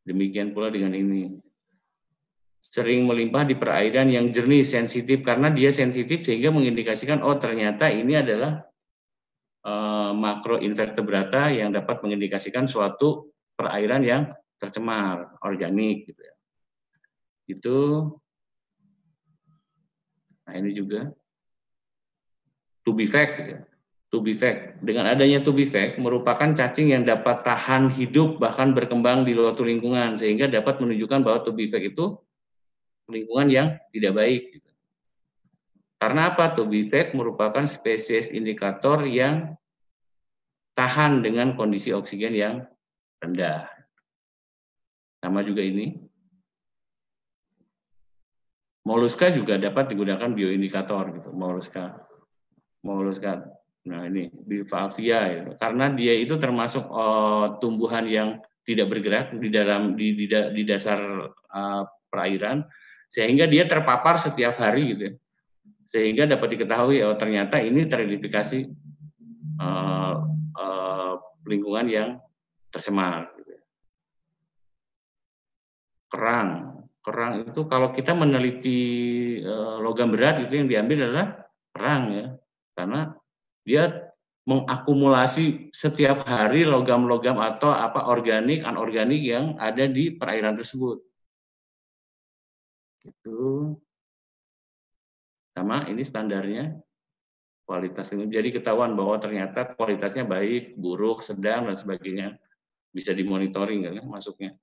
Demikian pula dengan ini. Sering melimpah di perairan yang jernih, sensitif, karena dia sensitif sehingga mengindikasikan, oh ternyata ini adalah makroinvertebrata yang dapat mengindikasikan suatu perairan yang tercemar, organik. Gitu ya. Itu, nah ini juga, tubivac. Gitu. Tubivac. Dengan adanya tubivac merupakan cacing yang dapat tahan hidup bahkan berkembang di suatu lingkungan, sehingga dapat menunjukkan bahwa tubivac itu lingkungan yang tidak baik. Gitu. Karena apa? Tubivac merupakan spesies indikator yang tahan dengan kondisi oksigen yang rendah. Sama juga ini. Moluska juga dapat digunakan bioindikator gitu. Moluska. Nah ini bivalvia gitu. Karena dia itu termasuk tumbuhan yang tidak bergerak di dasar perairan, sehingga dia terpapar setiap hari gitu ya. Sehingga dapat diketahui oh ternyata ini teridentifikasi lingkungan yang tercemar. Kerang itu kalau kita meneliti logam berat itu yang diambil adalah kerang ya, karena dia mengakumulasi setiap hari logam-logam atau apa organik, anorganik yang ada di perairan tersebut. Itu sama ini standarnya kualitas ini. Jadi ketahuan bahwa ternyata kualitasnya baik, buruk, sedang dan sebagainya bisa dimonitoring kan masuknya.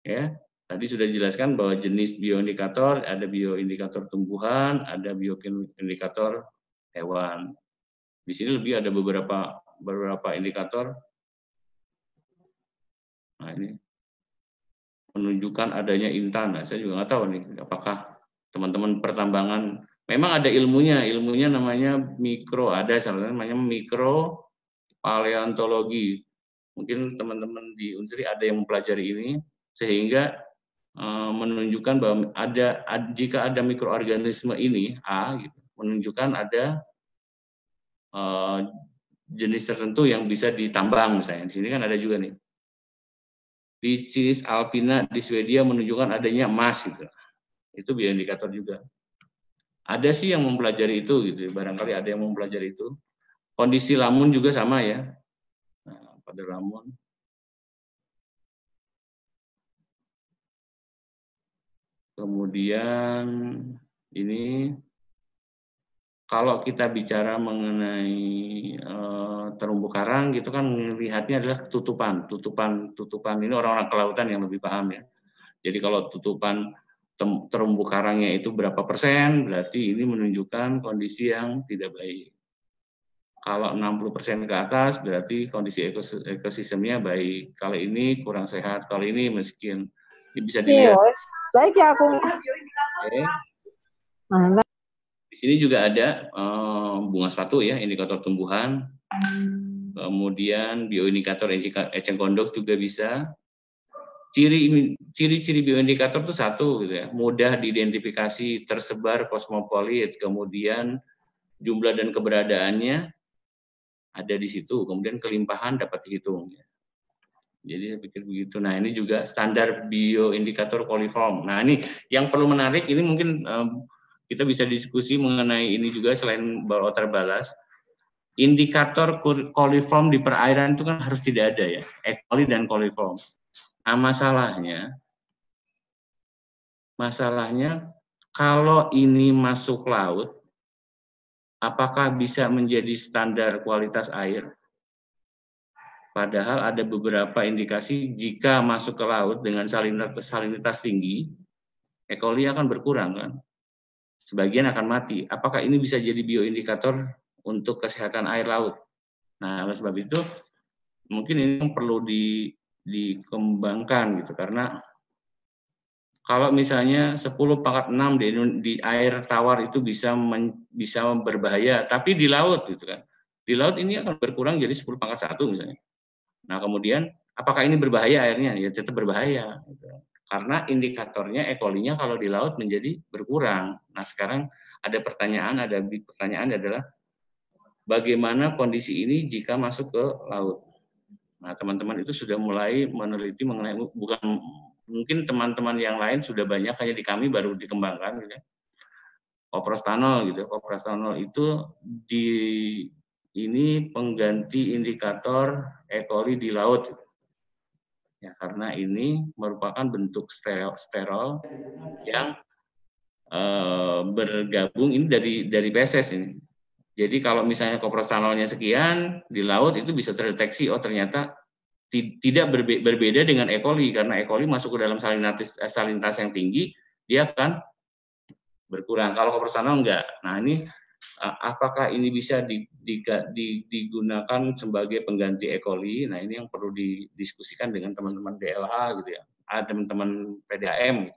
Ya, tadi sudah dijelaskan bahwa jenis bioindikator ada bioindikator tumbuhan, ada bioindikator hewan. Di sini lebih ada beberapa indikator. Nah ini menunjukkan adanya intan. Nah, saya juga nggak tahu nih apakah teman-teman pertambangan memang ada ilmunya namanya mikro, ada salah namanya mikro paleontologi. Mungkin teman-teman di Unsri ada yang mempelajari ini sehingga menunjukkan bahwa jika ada mikroorganisme ini A gitu, menunjukkan ada jenis tertentu yang bisa ditambang misalnya. Di sini kan ada juga nih. Disease alpina di Swedia menunjukkan adanya emas gitu. Itu bioindikator juga. Ada sih yang mempelajari itu gitu, barangkali ada yang mempelajari itu. Kondisi lamun juga sama ya. Nah, pada lamun. Kemudian ini kalau kita bicara mengenai terumbu karang gitu kan melihatnya adalah tutupan ini orang-orang kelautan yang lebih paham ya. Jadi kalau tutupan terumbu karangnya itu berapa persen, berarti ini menunjukkan kondisi yang tidak baik. Kalau 60% ke atas, berarti kondisi ekosistemnya baik. Kalau ini kurang sehat, kalau ini miskin. Ini bisa dilihat. Baik ya aku. Okay. Di sini juga ada bunga sepatu ya, indikator tumbuhan. Kemudian bioindikator eceng gondok juga bisa. Ciri-ciri bioindikator itu satu gitu ya, mudah diidentifikasi, tersebar kosmopolit, kemudian jumlah dan keberadaannya ada di situ, kemudian kelimpahan dapat dihitung. Jadi saya pikir begitu. Nah ini juga standar bioindikator coliform. Nah ini yang perlu menarik, ini mungkin kita bisa diskusi mengenai ini juga selain water ballast. Indikator coliform di perairan itu kan harus tidak ada ya, E. coli dan coliform. Nah, masalahnya kalau ini masuk laut, apakah bisa menjadi standar kualitas air? Padahal ada beberapa indikasi jika masuk ke laut dengan salinitas tinggi, E. coli akan berkurang kan? Sebagian akan mati. Apakah ini bisa jadi bioindikator untuk kesehatan air laut? Nah, oleh sebab itu mungkin ini yang perlu dikembangkan gitu, karena kalau misalnya 10/6 di air tawar itu bisa berbahaya, tapi di laut gitu kan, di laut ini akan berkurang jadi 10/1 misalnya. Nah kemudian apakah ini berbahaya airnya? Ya tetap berbahaya, gitu. Karena indikatornya E. coli-nya kalau di laut menjadi berkurang. Nah sekarang ada pertanyaan adalah bagaimana kondisi ini jika masuk ke laut? Nah, teman-teman itu sudah mulai meneliti mengenai mungkin teman-teman yang lain sudah banyak, hanya di kami baru dikembangkan gitu ya. Koprostanol gitu. Koprostanol itu ini pengganti indikator E. coli di laut. Ya, karena ini merupakan bentuk sterol yang bergabung ini dari feses ini. Jadi kalau misalnya koprostanolnya sekian di laut itu bisa terdeteksi, oh ternyata tidak berbeda dengan E. coli, karena E. coli masuk ke dalam salinitas yang tinggi, dia akan berkurang. Kalau koprostanol enggak. Nah ini apakah ini bisa digunakan sebagai pengganti E. coli? Nah ini yang perlu didiskusikan dengan teman-teman DLH gitu ya, teman-teman PDAM.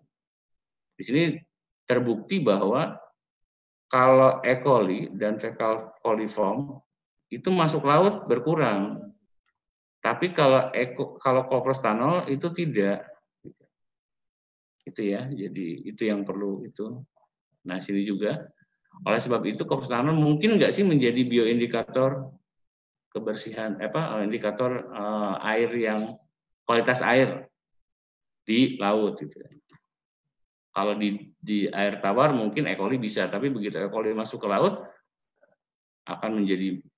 Di sini terbukti bahwa kalau E. coli dan fecal coliform itu masuk laut berkurang. Tapi kalau koprostanol itu tidak, itu ya. Jadi itu yang perlu itu. Nah sini juga. Oleh sebab itu koprostanol mungkin nggak sih menjadi bioindikator kebersihan, indikator air yang kualitas air di laut gitu. Kalau di air tawar mungkin E. coli bisa, tapi begitu E. coli masuk ke laut akan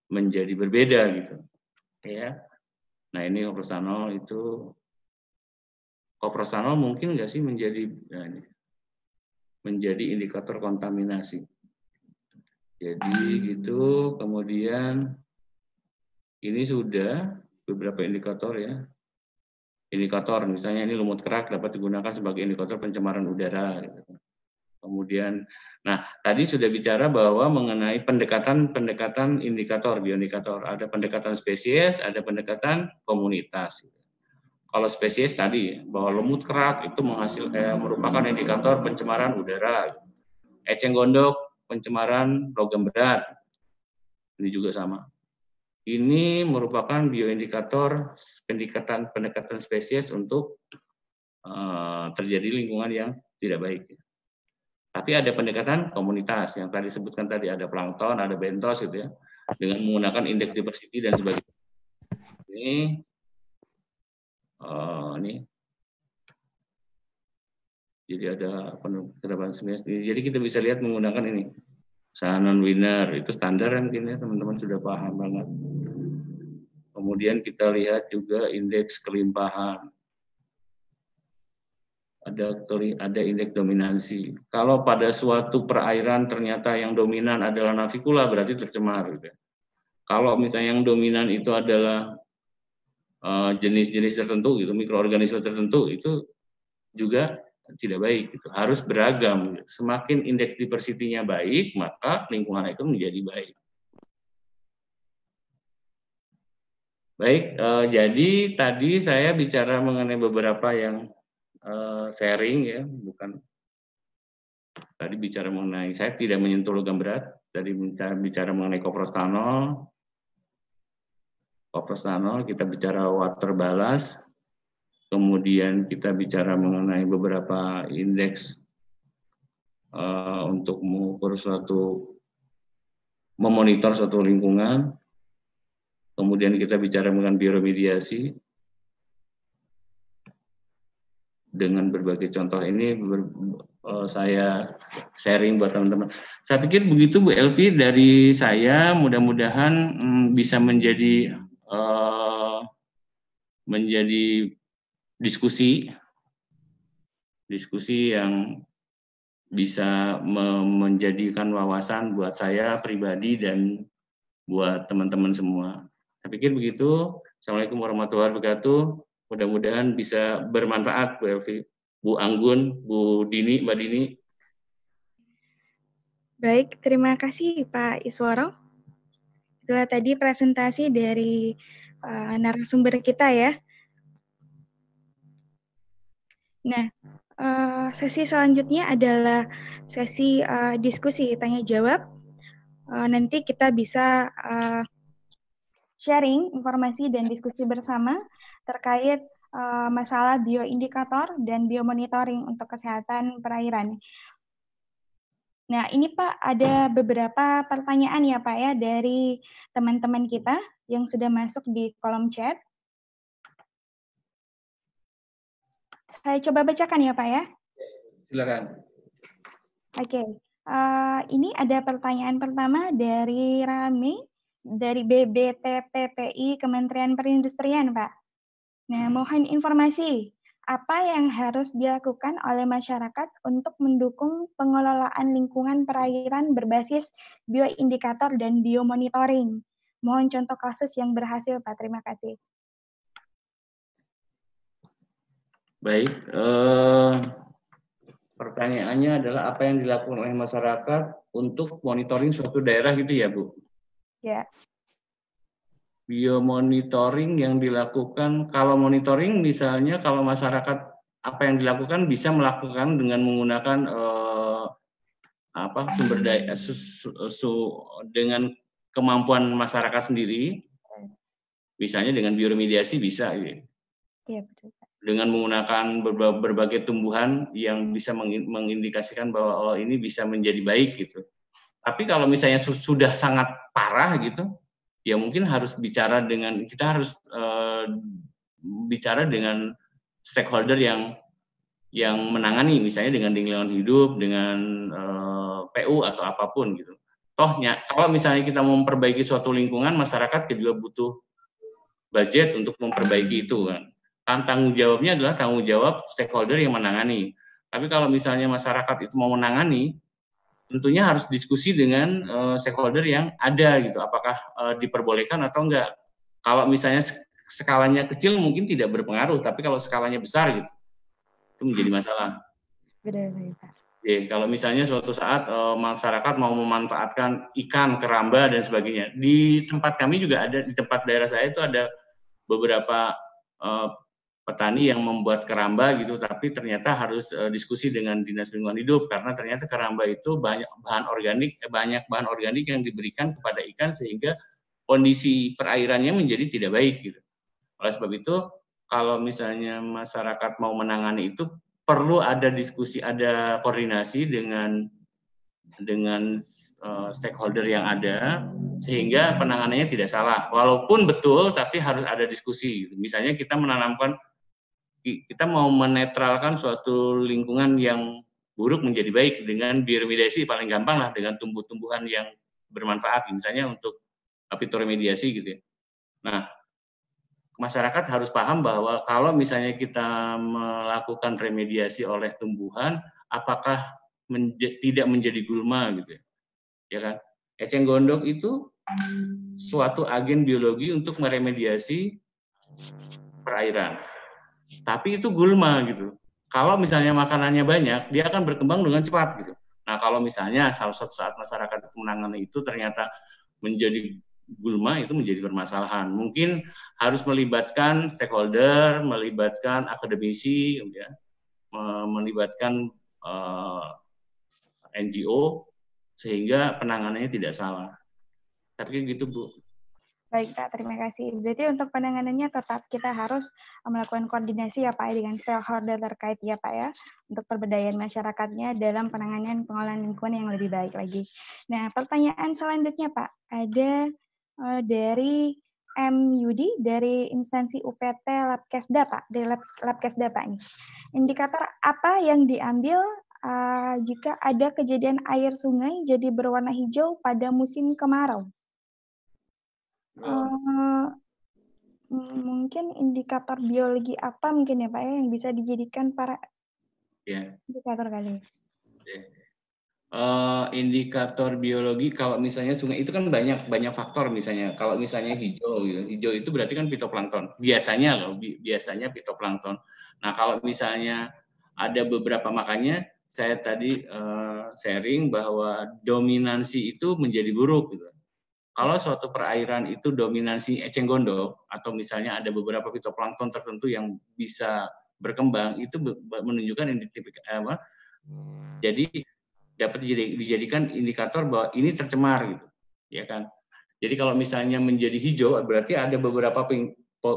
menjadi berbeda gitu. Ya. Nah ini koprostanol mungkin nggak sih menjadi indikator kontaminasi. Jadi gitu, kemudian ini sudah beberapa indikator ya. Indikator misalnya ini lumut kerak dapat digunakan sebagai indikator pencemaran udara. Gitu. Kemudian, nah tadi sudah bicara bahwa mengenai pendekatan indikator, bioindikator. Ada pendekatan spesies, ada pendekatan komunitas. Kalau spesies tadi bahwa lumut kerak itu merupakan indikator pencemaran udara. Eceng gondok pencemaran logam berat. Ini juga sama. Ini merupakan bioindikator pendekatan spesies untuk terjadi lingkungan yang tidak baik. Tapi ada pendekatan komunitas yang tadi sebutkan tadi, ada plankton, ada bentos gitu ya, dengan menggunakan indeks diversity dan sebagainya. Ini jadi ada penerapan spesies. Jadi kita bisa lihat menggunakan ini Shannon Winner, itu standar mungkin ya teman-teman sudah paham banget. Kemudian kita lihat juga indeks kelimpahan. Ada indeks dominansi. Kalau pada suatu perairan ternyata yang dominan adalah navikula, berarti tercemar. Gitu. Kalau misalnya yang dominan itu adalah jenis-jenis tertentu, gitu, mikroorganisme tertentu, itu juga tidak baik. Gitu. Harus beragam. Gitu. Semakin indeks diversity-nya baik, maka lingkungan itu menjadi baik. Baik, jadi tadi saya bicara mengenai beberapa yang sharing ya, bukan tadi bicara mengenai, saya tidak menyentuh logam berat, tadi bicara mengenai koprostanol, kita bicara water ballast, kemudian kita bicara mengenai beberapa indeks untuk mengukur memonitor suatu lingkungan, kemudian kita bicara mengenai bioremediasi. Dengan berbagai contoh ini saya sharing buat teman-teman. Saya pikir begitu Bu Elvi dari saya, mudah-mudahan bisa menjadi diskusi yang bisa menjadikan wawasan buat saya pribadi dan buat teman-teman semua. Saya pikir begitu. Assalamualaikum warahmatullahi wabarakatuh. Mudah-mudahan bisa bermanfaat Bu Elvi, Bu Anggun, Bu Dini, Mbak Dini. Baik, terima kasih Pak Isworo. Itulah tadi presentasi dari narasumber kita ya. Nah, sesi selanjutnya adalah sesi diskusi tanya jawab. Nanti kita bisa sharing informasi dan diskusi bersama terkait masalah bioindikator dan biomonitoring untuk kesehatan perairan. Nah, ini Pak ada beberapa pertanyaan ya Pak ya dari teman-teman kita yang sudah masuk di kolom chat. Saya coba bacakan ya Pak ya. Silakan. Oke, ini ada pertanyaan pertama dari Rami, dari BBTPPI Kementerian Perindustrian, Pak. Nah, mohon informasi, apa yang harus dilakukan oleh masyarakat untuk mendukung pengelolaan lingkungan perairan berbasis bioindikator dan biomonitoring? Mohon contoh kasus yang berhasil, Pak. Terima kasih. Baik, pertanyaannya adalah apa yang dilakukan oleh masyarakat untuk monitoring suatu daerah gitu ya, Bu? Ya. Biomonitoring yang dilakukan, kalau monitoring misalnya kalau masyarakat apa yang dilakukan bisa melakukan dengan menggunakan sumber daya dengan kemampuan masyarakat sendiri, misalnya dengan bioremediasi bisa, ya. Iya, betul. Dengan menggunakan berbagai tumbuhan yang bisa mengindikasikan bahwa ini bisa menjadi baik gitu. Tapi kalau misalnya sudah sangat parah gitu, ya mungkin harus bicara dengan bicara dengan stakeholder yang menangani, misalnya dengan lingkungan hidup, dengan PU atau apapun gitu. Tohnya kalau misalnya kita mau memperbaiki suatu lingkungan, masyarakat juga butuh budget untuk memperbaiki itu kan. Tanggung jawabnya adalah tanggung jawab stakeholder yang menangani. Tapi kalau misalnya masyarakat itu mau menangani, tentunya harus diskusi dengan stakeholder yang ada gitu. Apakah diperbolehkan atau enggak? Kalau misalnya skalanya kecil mungkin tidak berpengaruh, tapi kalau skalanya besar gitu, itu menjadi masalah. Benar, Pak. Ya, kalau misalnya suatu saat masyarakat mau memanfaatkan ikan, keramba dan sebagainya, di tempat kami juga ada, di tempat daerah saya itu ada beberapa petani yang membuat keramba gitu, tapi ternyata harus diskusi dengan Dinas Lingkungan Hidup karena ternyata keramba itu banyak bahan organik yang diberikan kepada ikan sehingga kondisi perairannya menjadi tidak baik gitu. Oleh sebab itu, kalau misalnya masyarakat mau menangani itu perlu ada diskusi, ada koordinasi dengan stakeholder yang ada sehingga penanganannya tidak salah. Walaupun betul, tapi harus ada diskusi. Misalnya kita mau menetralkan suatu lingkungan yang buruk menjadi baik dengan bioremediasi, paling gampang lah dengan tumbuh-tumbuhan yang bermanfaat, misalnya untuk fitoremediasi gitu ya. Nah, masyarakat harus paham bahwa kalau misalnya kita melakukan remediasi oleh tumbuhan, apakah tidak menjadi gulma gitu ya kan? Eceng gondok itu suatu agen biologi untuk meremediasi perairan. Tapi itu gulma gitu. Kalau misalnya makanannya banyak, dia akan berkembang dengan cepat gitu. Nah, kalau misalnya salah satu saat masyarakat itu menangani itu ternyata menjadi gulma, itu menjadi permasalahan. Mungkin harus melibatkan stakeholder, melibatkan akademisi, ya, melibatkan NGO sehingga penanganannya tidak salah. Tapi gitu, Bu. Baik, Pak. Terima kasih. Berarti untuk penanganannya tetap kita harus melakukan koordinasi ya, Pak, dengan stakeholder terkait ya, Pak, ya, untuk pemberdayaan masyarakatnya dalam penanganan pengolahan lingkungan yang lebih baik lagi. Nah, pertanyaan selanjutnya, Pak, ada dari M. Yudi dari instansi UPT Labkesda, Pak, dari Labkesda, Pak. Nih. Indikator apa yang diambil jika ada kejadian air sungai jadi berwarna hijau pada musim kemarau? Mungkin indikator biologi apa mungkin ya Pak ya yang bisa dijadikan para indikator kali? Indikator biologi kalau misalnya sungai itu kan banyak faktor misalnya. Kalau misalnya hijau itu berarti kan fitoplankton. Biasanya fitoplankton. Nah kalau misalnya ada beberapa, makanya saya tadi sharing bahwa dominansi itu menjadi buruk gitu. Kalau suatu perairan itu dominasi eceng gondok atau misalnya ada beberapa fitoplankton tertentu yang bisa berkembang, itu menunjukkan jadi dapat dijadikan indikator bahwa ini tercemar gitu, ya kan? Jadi kalau misalnya menjadi hijau berarti ada beberapa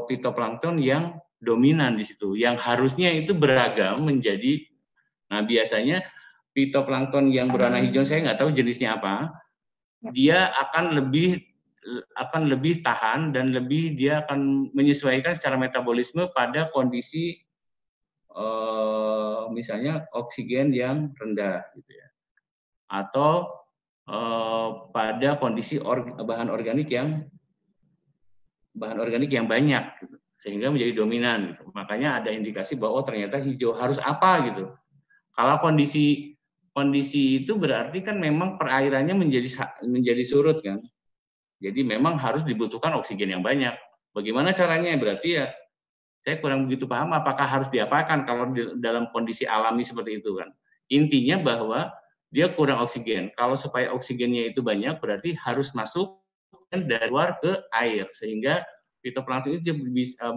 fitoplankton yang dominan di situ, yang harusnya itu beragam menjadi. Nah biasanya fitoplankton yang berwarna hijau saya nggak tahu jenisnya apa. Dia akan lebih tahan dan dia akan menyesuaikan secara metabolisme pada kondisi misalnya oksigen yang rendah, gitu ya, atau pada kondisi bahan organik yang banyak, gitu, sehingga menjadi dominan. Gitu. Makanya ada indikasi bahwa ternyata hijau harus apa gitu. Kalau kondisi itu berarti kan memang perairannya menjadi surut kan. Jadi memang harus dibutuhkan oksigen yang banyak. Bagaimana caranya? Berarti ya saya kurang begitu paham apakah harus diapakan kalau dalam kondisi alami seperti itu kan. Intinya bahwa dia kurang oksigen. Kalau supaya oksigennya itu banyak berarti harus masuk dari luar ke air sehingga fitoplankton itu bisa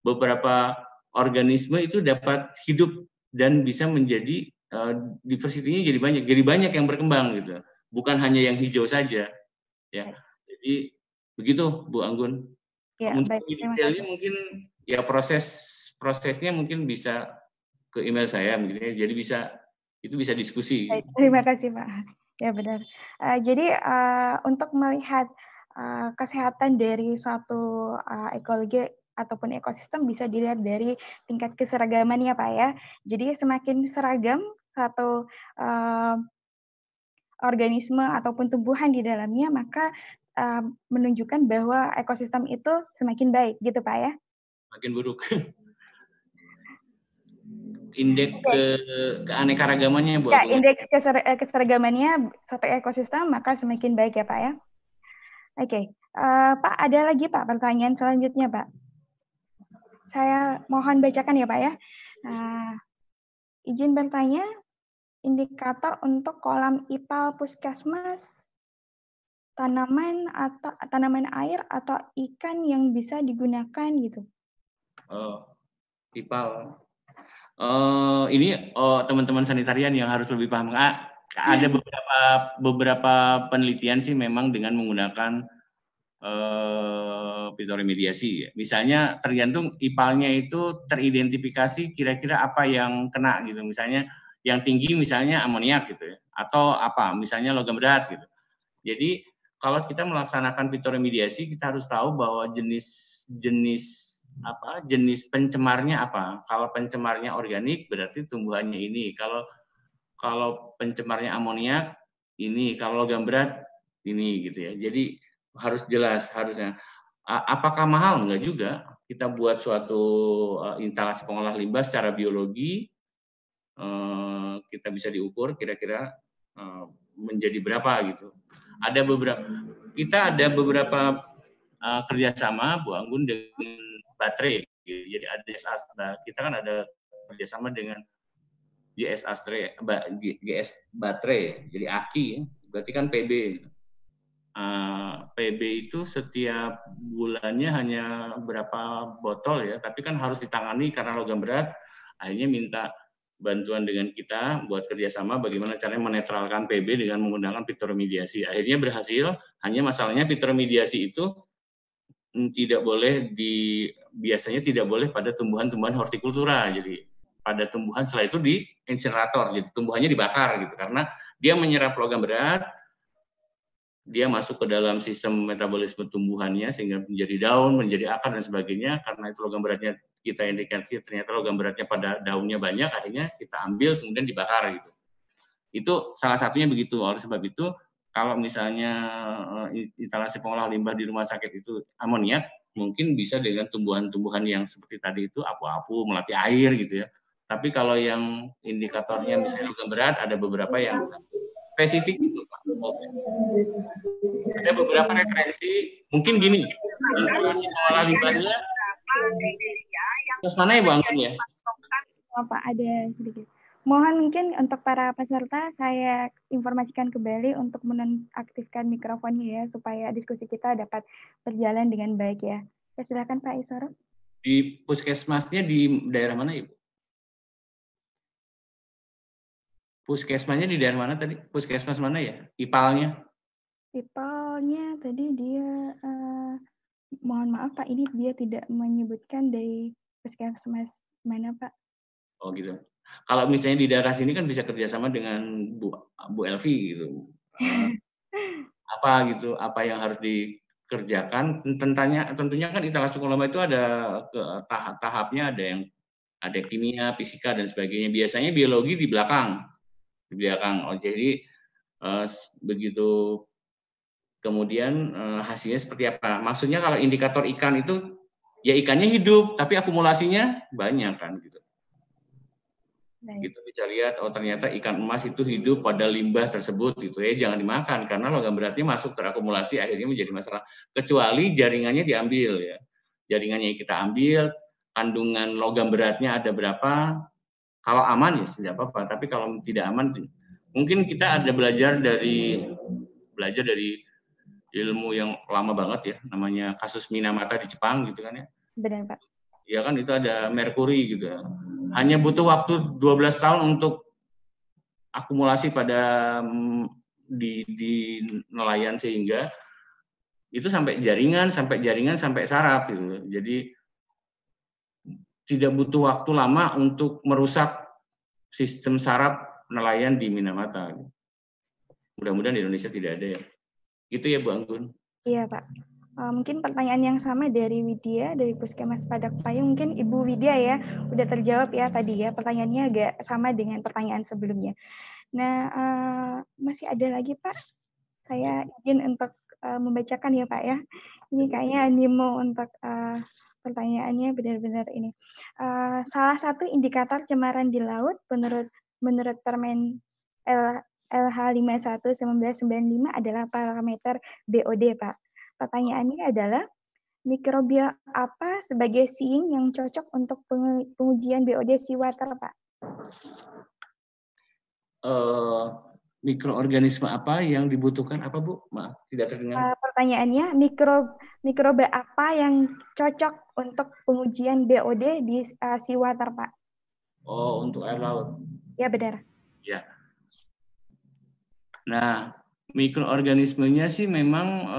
beberapa organisme itu dapat hidup dan bisa menjadi diversity-nya jadi banyak yang berkembang gitu. Bukan hanya yang hijau saja ya. Jadi begitu Bu Anggun. Ya, untuk baik, detailnya mungkin ya prosesnya mungkin bisa ke email saya gitu ya. Jadi itu bisa diskusi. Baik, terima kasih Pak. Ya benar. Jadi untuk melihat kesehatan dari suatu ekologi ataupun ekosistem bisa dilihat dari tingkat keseragamannya Pak ya. Jadi semakin seragam satu organisme ataupun tumbuhan di dalamnya, maka menunjukkan bahwa ekosistem itu semakin baik, gitu Pak ya? Makin buruk. Indeks keanekaragamannya Bu. Ya, indeks keseragamannya satu ekosistem maka semakin baik ya Pak ya. Oke, Pak ada lagi Pak pertanyaan selanjutnya Pak. Saya mohon bacakan ya Pak ya. Izin bertanya, indikator untuk kolam IPAL Puskesmas tanaman air atau ikan yang bisa digunakan gitu. IPAL. Ini teman-teman sanitarian yang harus lebih paham. Ada beberapa penelitian sih memang dengan menggunakan fitoremediasi. Misalnya tergantung IPAL-nya itu teridentifikasi kira-kira apa yang kena gitu. Misalnya yang tinggi misalnya amoniak gitu ya, atau apa misalnya logam berat gitu. Jadi kalau kita melaksanakan fitoremediasi kita harus tahu bahwa jenis pencemarnya apa. Kalau pencemarnya organik berarti tumbuhannya ini. Kalau pencemarnya amoniak ini, kalau logam berat ini gitu ya. Jadi harus jelas harusnya. Apakah mahal? Enggak juga. Kita buat suatu instalasi pengolah limbah secara biologi, kita bisa diukur kira-kira menjadi berapa gitu. Kita ada beberapa kerjasama Bu Anggun dengan baterai. Jadi kita kan ada kerjasama dengan GS baterai, jadi aki, berarti kan PB. PB itu setiap bulannya hanya berapa botol ya, tapi kan harus ditangani karena logam berat. Akhirnya minta bantuan dengan kita buat kerjasama bagaimana caranya menetralkan PB dengan menggunakan fitoremediasi. Akhirnya berhasil. Hanya masalahnya fitoremediasi itu biasanya tidak boleh pada tumbuhan-tumbuhan hortikultura. Jadi pada tumbuhan setelah itu di insinerator, jadi tumbuhannya dibakar gitu karena dia menyerap logam berat, dia masuk ke dalam sistem metabolisme tumbuhannya sehingga menjadi daun, menjadi akar dan sebagainya. Karena itu logam beratnya kita indikasi ternyata logam beratnya pada daunnya banyak, akhirnya kita ambil kemudian dibakar gitu. Itu salah satunya begitu. Oleh sebab itu kalau misalnya instalasi pengolah limbah di rumah sakit itu amoniak, mungkin bisa dengan tumbuhan-tumbuhan yang seperti tadi itu apu-apu, melati air gitu ya. Tapi kalau yang indikatornya misalnya logam berat, ada beberapa yang spesifik gitu Pak. Ada beberapa referensi, mungkin gini, instalasi pengolah limbahnya, terus mana ya Bu Anggun ya? Oh, Pak, ada sedikit. Mohon mungkin untuk para peserta saya informasikan kembali untuk menonaktifkan mikrofonnya ya supaya diskusi kita dapat berjalan dengan baik ya. Silakan Pak Isoro. Di puskesmasnya di daerah mana Ibu? Puskesmasnya di daerah mana tadi? Puskesmas mana ya? IPAL-nya? IPAL-nya tadi dia mohon maaf Pak, ini dia tidak menyebutkan dari puskesmas mana Pak. Oh gitu. Kalau misalnya di daerah sini kan bisa kerjasama dengan Bu Elvi gitu. Apa yang harus dikerjakan? Tentunya kan instalasi kolam itu ada tahapnya, ada yang ada kimia, fisika dan sebagainya. Biasanya biologi di belakang. Oh, jadi begitu kemudian hasilnya seperti apa? Maksudnya kalau indikator ikan itu ya ikannya hidup tapi akumulasinya banyak kan gitu. Gitu bisa lihat oh ternyata ikan emas itu hidup pada limbah tersebut gitu ya, jangan dimakan karena logam beratnya masuk terakumulasi akhirnya menjadi masalah, kecuali jaringannya diambil ya, jaringannya kita ambil, kandungan logam beratnya ada berapa, kalau aman ya tidak apa-apa, tapi kalau tidak aman mungkin kita ada belajar dari ilmu yang lama banget ya, namanya kasus Minamata di Jepang gitu kan ya. Benar, Pak. Ya kan itu ada merkuri gitu ya. Hanya butuh waktu 12 tahun untuk akumulasi pada di nelayan sehingga itu sampai jaringan sampai saraf gitu. Jadi tidak butuh waktu lama untuk merusak sistem saraf nelayan di Minamata. Mudah-mudahan di Indonesia tidak ada ya. Gitu ya Bu Anggun. Iya Pak. Mungkin pertanyaan yang sama dari Widya, dari Puskesmas Padak Payung. Mungkin Ibu Widya ya, udah terjawab ya tadi ya, pertanyaannya agak sama dengan pertanyaan sebelumnya. Nah, masih ada lagi Pak, saya izin untuk membacakan ya Pak ya. Ini kayaknya animo untuk pertanyaannya benar-benar ini. Salah satu indikator cemaran di laut menurut Permen LH51/1995 adalah parameter BOD Pak. Pertanyaannya adalah, mikrobia apa sebagai seeing yang cocok untuk pengujian BOD seawater, Pak? Mikroorganisme apa yang dibutuhkan apa Bu? Maaf, tidak terdengar. Pertanyaannya, mikroba apa yang cocok untuk pengujian BOD di seawater, Pak? Oh, untuk air laut. Ya, benar. Ya. Nah, mikroorganismenya sih memang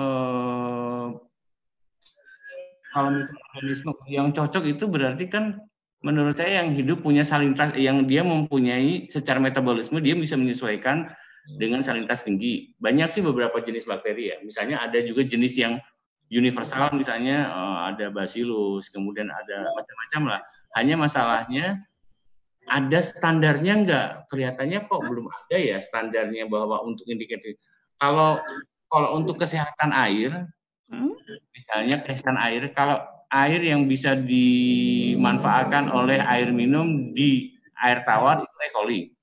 kalau mikroorganisme yang cocok itu berarti kan menurut saya yang hidup punya salinitas, yang dia mempunyai secara metabolisme dia bisa menyesuaikan dengan salinitas tinggi. Banyak sih beberapa jenis bakteri ya. Misalnya ada juga jenis yang universal, misalnya ada Bacillus, kemudian ada macam-macam lah. Hanya masalahnya ada standarnya enggak? Kelihatannya kok belum ada ya standarnya bahwa untuk indikator. Kalau untuk kesehatan air, misalnya kesehatan air, kalau air yang bisa dimanfaatkan oleh air minum di air tawar itu E. coli.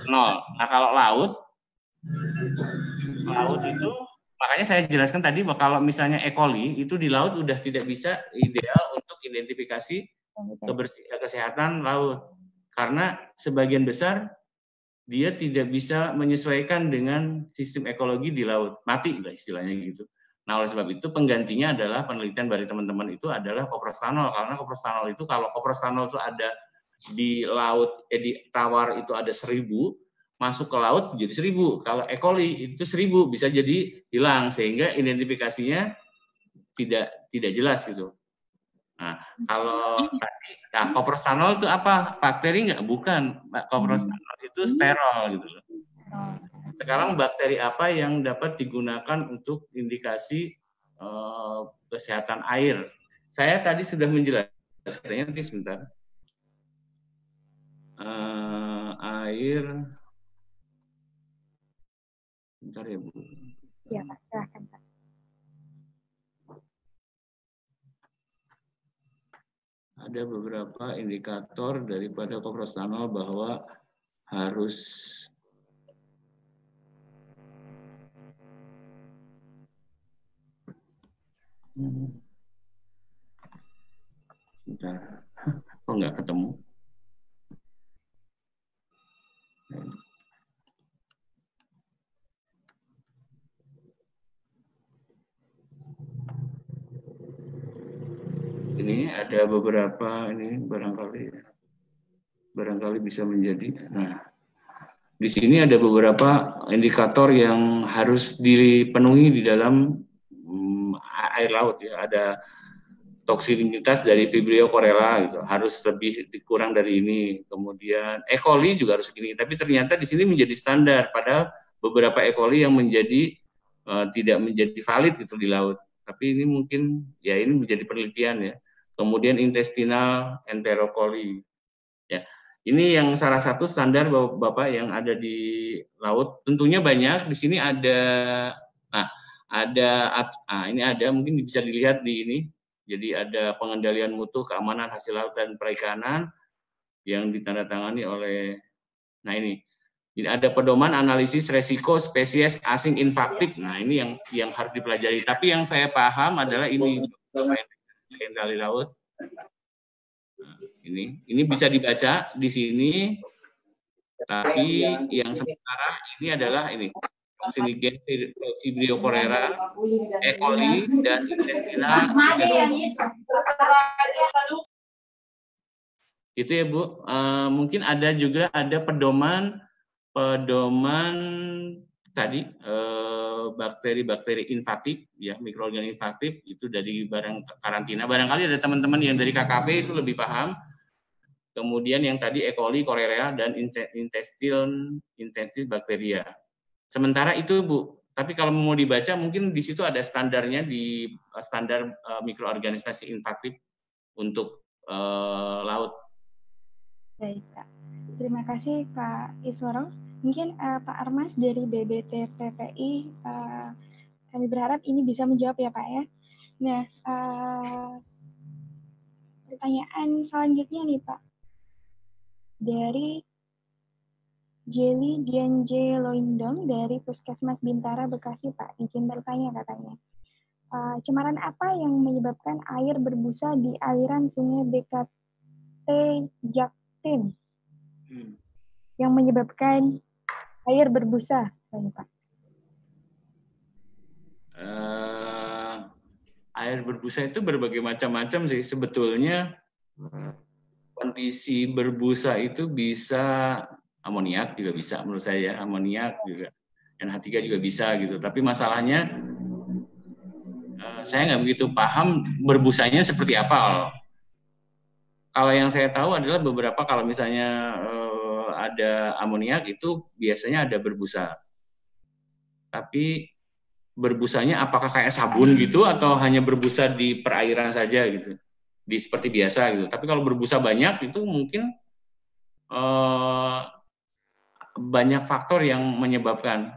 0. Nah kalau laut itu makanya saya jelaskan tadi bahwa kalau misalnya E. coli itu di laut udah tidak bisa ideal untuk identifikasi kesehatan laut karena sebagian besar dia tidak bisa menyesuaikan dengan sistem ekologi di laut, mati lah istilahnya gitu. Nah oleh sebab itu penggantinya adalah penelitian dari teman-teman itu adalah koprostanol, karena koprostanol itu kalau koprostanol itu ada di laut di tawar itu ada 1000, masuk ke laut jadi 1000. Kalau E. coli itu 1000 bisa jadi hilang sehingga identifikasinya tidak jelas gitu. Nah, kalau tadi, nah, koprostanol itu apa? Bakteri nggak? Bukan. Koprostanol itu sterol gitu loh. Sekarang bakteri apa yang dapat digunakan untuk indikasi kesehatan air? Saya tadi sudah menjelaskannya, nanti sebentar. Air, bentar ya Bu. Iya Pak, silahkan Pak. Ada beberapa indikator daripada koprostanol bahwa harus bentar. Kok nggak ketemu? Ini ada beberapa ini barangkali bisa menjadi. Nah, di sini ada beberapa indikator yang harus dipenuhi di dalam air laut ya. Ada toksilinitas dari Vibrio chlorella gitu, harus lebih kurang dari ini. Kemudian E. coli juga harus segini. Tapi ternyata di sini menjadi standar, padahal beberapa E. coli yang menjadi tidak menjadi valid gitu di laut. Tapi ini mungkin ya ini menjadi penelitian ya. kemudian intestinal enterocoli. Ya, ini yang salah satu standar Bapak yang ada di laut. Tentunya banyak. Di sini ada, ini ada, mungkin bisa dilihat di ini. Jadi ada pengendalian mutu keamanan hasil laut dan perikanan yang ditandatangani oleh, nah ini ada pedoman analisis resiko spesies asing invasif. Nah ini yang harus dipelajari. Tapi yang saya paham adalah ini kendali laut. Nah, ini bisa dibaca di sini. Tapi yang sementara ini adalah ini Coccinigin Vibrio cholera, E. coli, dan intestinal. Itu ya Bu. Mungkin ada juga pedoman tadi bakteri-bakteri invasif, ya mikroorganisme invasif itu dari barang karantina. Barangkali ada teman-teman yang dari KKP itu lebih paham. Kemudian yang tadi E. coli, cholera, dan intestinal bacteria. Sementara itu Bu. Tapi kalau mau dibaca mungkin di situ ada standarnya di standar mikroorganisme invasif untuk laut. Baik, Pak. Terima kasih Pak Iswaro. Mungkin Pak Armas dari BBTPPI, kami berharap ini bisa menjawab ya Pak ya. Nah, pertanyaan selanjutnya nih Pak. Dari Jelly Dianje Loindong dari Puskesmas Bintara, Bekasi Pak. Izin bertanya katanya. Cemaran apa yang menyebabkan air berbusa di aliran sungai BKT Jaktim? Yang menyebabkan air berbusa, Pak. Air berbusa itu berbagai macam-macam sih sebetulnya. Kondisi berbusa itu bisa amoniak juga bisa menurut saya, amoniak juga, NH3 juga bisa gitu. Tapi masalahnya saya nggak begitu paham berbusanya seperti apa. Kalau yang saya tahu adalah beberapa, kalau misalnya ada amoniak itu biasanya ada berbusa. Tapi berbusanya apakah kayak sabun gitu atau hanya berbusa di perairan saja gitu, di seperti biasa gitu. Tapi kalau berbusa banyak itu mungkin banyak faktor yang menyebabkan.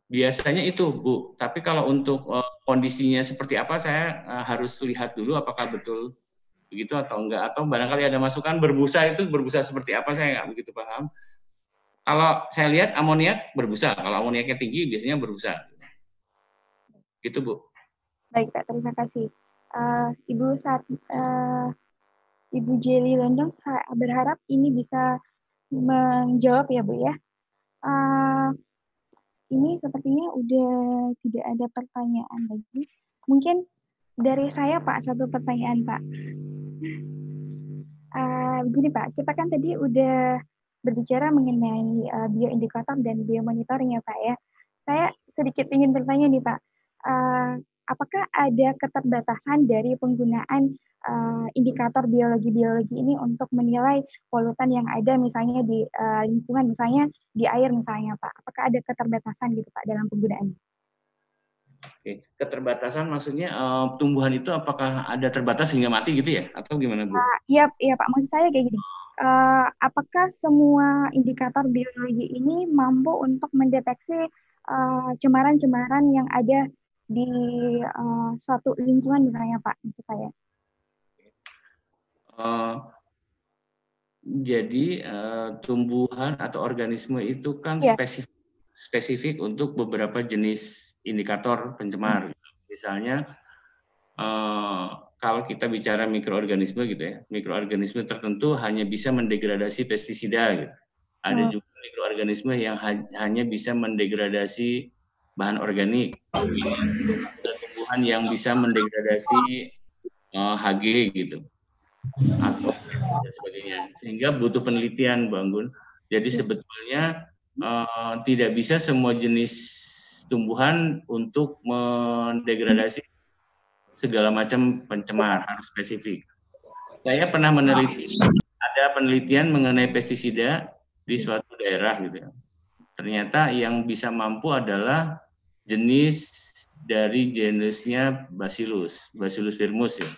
Biasanya itu Bu. Tapi kalau untuk kondisinya seperti apa saya harus lihat dulu apakah betul begitu atau enggak, atau barangkali ada masukan berbusa itu berbusa seperti apa, saya nggak begitu paham. Kalau saya lihat amoniak berbusa, kalau amoniaknya tinggi biasanya berbusa. Gitu Bu. Baik Pak, terima kasih. Ibu Jelly Londong, saya berharap ini bisa menjawab ya Bu ya. Ini sepertinya udah tidak ada pertanyaan lagi. Mungkin dari saya Pak, satu pertanyaan Pak. Begini Pak, kita kan tadi udah berbicara mengenai bioindikator dan biomonitoring ya Pak ya. Saya sedikit ingin bertanya nih Pak, apakah ada keterbatasan dari penggunaan indikator biologi-biologi ini untuk menilai polutan yang ada misalnya di lingkungan, misalnya di air misalnya Pak? Apakah ada keterbatasan gitu Pak dalam penggunaannya? Oke, keterbatasan maksudnya tumbuhan itu apakah ada terbatas hingga mati gitu ya? Atau gimana Bu? Iya Pak, maksud saya kayak gini. Apakah semua indikator biologi ini mampu untuk mendeteksi cemaran-cemaran yang ada di suatu lingkungan misalnya Pak, maksud saya? Jadi tumbuhan atau organisme itu kan spesifik untuk beberapa jenis indikator pencemar. Misalnya kalau kita bicara mikroorganisme gitu ya, mikroorganisme tertentu hanya bisa mendegradasi pestisida gitu. Ada juga mikroorganisme yang hanya bisa mendegradasi bahan organik. Ada tumbuhan yang bisa mendegradasi Hg gitu. Atau dan sebagainya. Sehingga butuh penelitian Bang Gun. Jadi sebetulnya tidak bisa semua jenis tumbuhan untuk mendegradasi segala macam pencemar, harus spesifik. Saya pernah meneliti, ada penelitian mengenai pestisida di suatu daerah gitu ya. Ternyata yang bisa mampu adalah jenis dari jenisnya Bacillus firmus ya.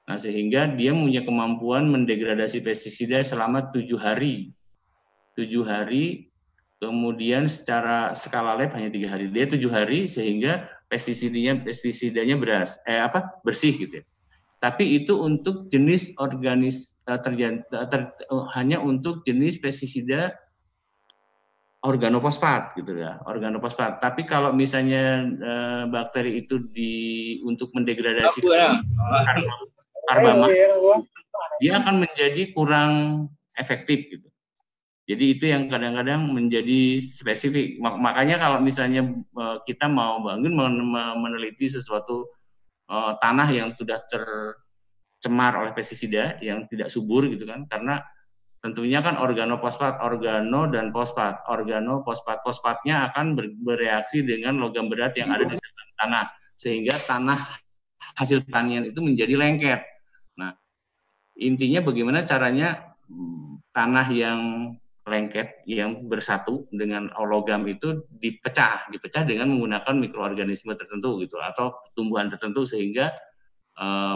Nah, sehingga dia punya kemampuan mendegradasi pestisida selama 7 hari. 7 hari, kemudian secara skala lab hanya 3 hari. Dia 7 hari sehingga pestisidanya bersih gitu ya. Tapi itu untuk jenis hanya untuk jenis pestisida organofosfat gitu ya, organofosfat. Tapi kalau misalnya bakteri itu untuk mendegradasi karbama, dia akan menjadi kurang efektif gitu. Jadi itu yang kadang-kadang menjadi spesifik. Makanya kalau misalnya kita mau meneliti sesuatu tanah yang sudah tercemar oleh pestisida yang tidak subur gitu kan, karena tentunya kan organofosfat, organo dan fosfat. Fosfatnya akan bereaksi dengan logam berat yang ada di dalam tanah, sehingga tanah hasil tanian itu menjadi lengket. Nah, intinya bagaimana caranya tanah yang lengket, yang bersatu dengan logam itu dipecah dengan menggunakan mikroorganisme tertentu gitu, atau tumbuhan tertentu sehingga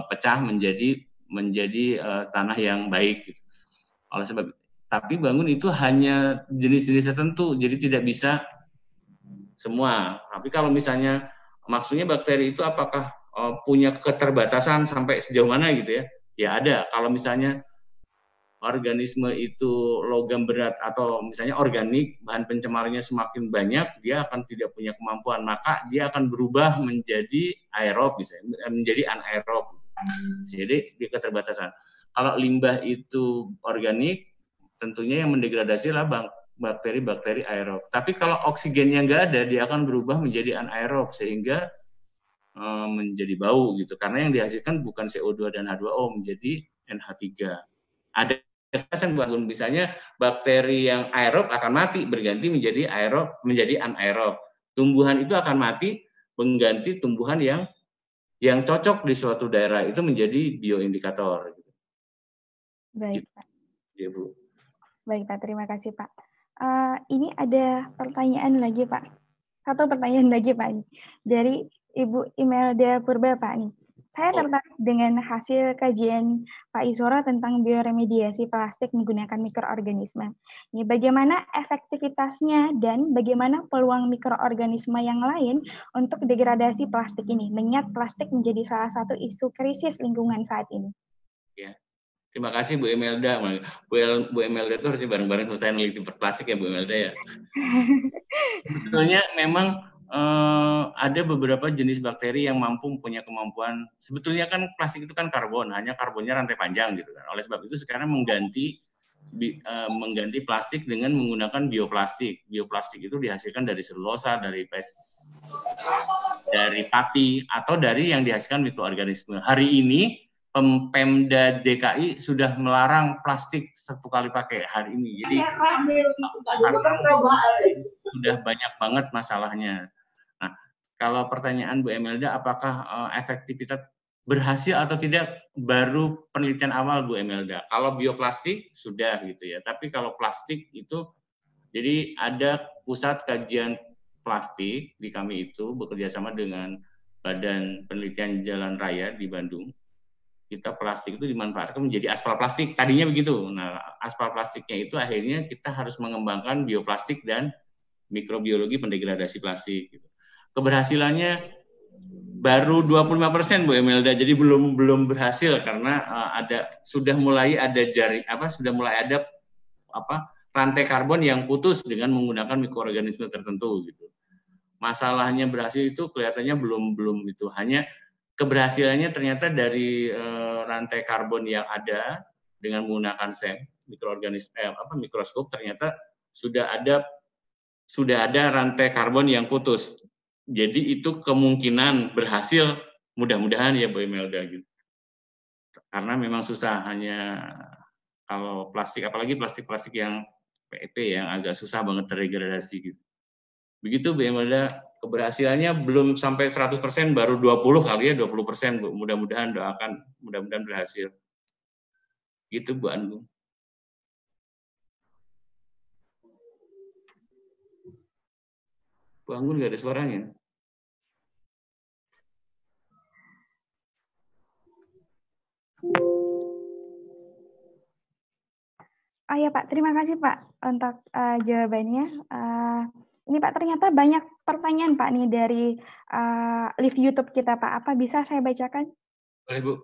pecah menjadi tanah yang baik gitu. Oleh sebab, tapi bangun itu hanya jenis-jenis tertentu, jadi tidak bisa semua. Tapi kalau misalnya maksudnya bakteri itu apakah punya keterbatasan sampai sejauh mana gitu ya? Ya ada. Kalau misalnya organisme itu logam berat atau misalnya organik, bahan pencemarnya semakin banyak, dia akan tidak punya kemampuan, maka dia akan berubah menjadi aerob, menjadi anaerob. Jadi di keterbatasan. Kalau limbah itu organik, tentunya yang mendegradasi adalah bakteri-bakteri aerob. Tapi kalau oksigennya nggak ada, dia akan berubah menjadi anaerob sehingga menjadi bau gitu. Karena yang dihasilkan bukan CO2 dan H2O, menjadi NH3. Ada ketasan bangun, misalnya bakteri yang aerob akan mati berganti menjadi anaerob. Tumbuhan itu akan mati mengganti tumbuhan yang cocok di suatu daerah, itu menjadi bioindikator. Baik, Pak. Ya, Bu. Baik, Pak. Terima kasih, Pak. Ini ada pertanyaan lagi, Pak. Satu pertanyaan lagi, Pak. Dari Ibu Imelda Purba, Pak. Nih. Saya tertarik dengan hasil kajian Pak Isora tentang bioremediasi plastik menggunakan mikroorganisme. Ini bagaimana efektivitasnya dan bagaimana peluang mikroorganisme yang lain untuk degradasi plastik ini, mengingat plastik menjadi salah satu isu krisis lingkungan saat ini. Ya. Terima kasih Bu Imelda. Bu Imelda itu harusnya bareng-bareng selesai neliti plastik ya Bu Imelda ya. Sebetulnya memang ada beberapa jenis bakteri yang mampu punya kemampuan. Sebetulnya kan plastik itu kan karbon, hanya karbonnya rantai panjang gitu kan. Oleh sebab itu sekarang mengganti plastik dengan menggunakan bioplastik. Bioplastik itu dihasilkan dari selulosa, dari pati, atau dari yang dihasilkan mikroorganisme. Hari ini Pemda DKI sudah melarang plastik satu kali pakai hari ini. Jadi sudah banyak banget masalahnya. Nah, kalau pertanyaan Bu Imelda, apakah efektivitas berhasil atau tidak, baru penelitian awal Bu Imelda. Kalau bioplastik sudah gitu ya. Tapi kalau plastik itu, jadi ada pusat kajian plastik di kami itu bekerja sama dengan Badan Penelitian Jalan Raya di Bandung. Kita plastik itu dimanfaatkan menjadi aspal plastik, tadinya begitu. Nah, aspal plastiknya itu akhirnya kita harus mengembangkan bioplastik dan mikrobiologi pendegradasi plastik. Keberhasilannya baru 25% Bu Imelda, jadi belum berhasil karena sudah mulai ada rantai karbon yang putus dengan menggunakan mikroorganisme tertentu gitu. Masalahnya berhasil itu kelihatannya belum itu, hanya keberhasilannya ternyata dari rantai karbon yang ada dengan menggunakan mikroskop, ternyata sudah ada rantai karbon yang putus. Jadi itu kemungkinan berhasil, mudah-mudahan ya Bu Imelda gitu. Karena memang susah, hanya kalau plastik, apalagi plastik yang PET yang agak susah banget terdegradasi gitu. Begitu Bu Imelda. Keberhasilannya belum sampai 100%, baru 20 kali ya, 20%, Bu. Mudah-mudahan berhasil. Gitu Bu Anggun. Bu Anggun nggak ada suaranya. Ya Pak, terima kasih Pak untuk jawabannya. Ini Pak, ternyata banyak pertanyaan Pak nih dari live YouTube kita Pak. Apa bisa saya bacakan? Boleh Bu.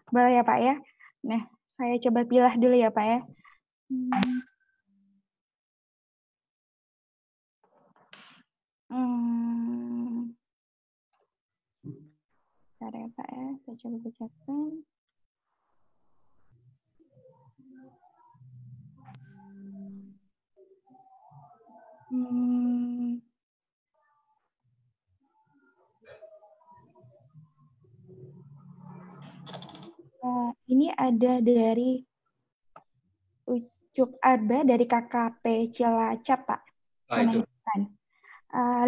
Boleh ya Pak ya. Nah, saya coba pilih dulu ya Pak ya. Bentar ya Pak ya, saya coba bacakan. Ini ada dari Ucup Arba dari KKP Cilacap, Pak. Menanyakan,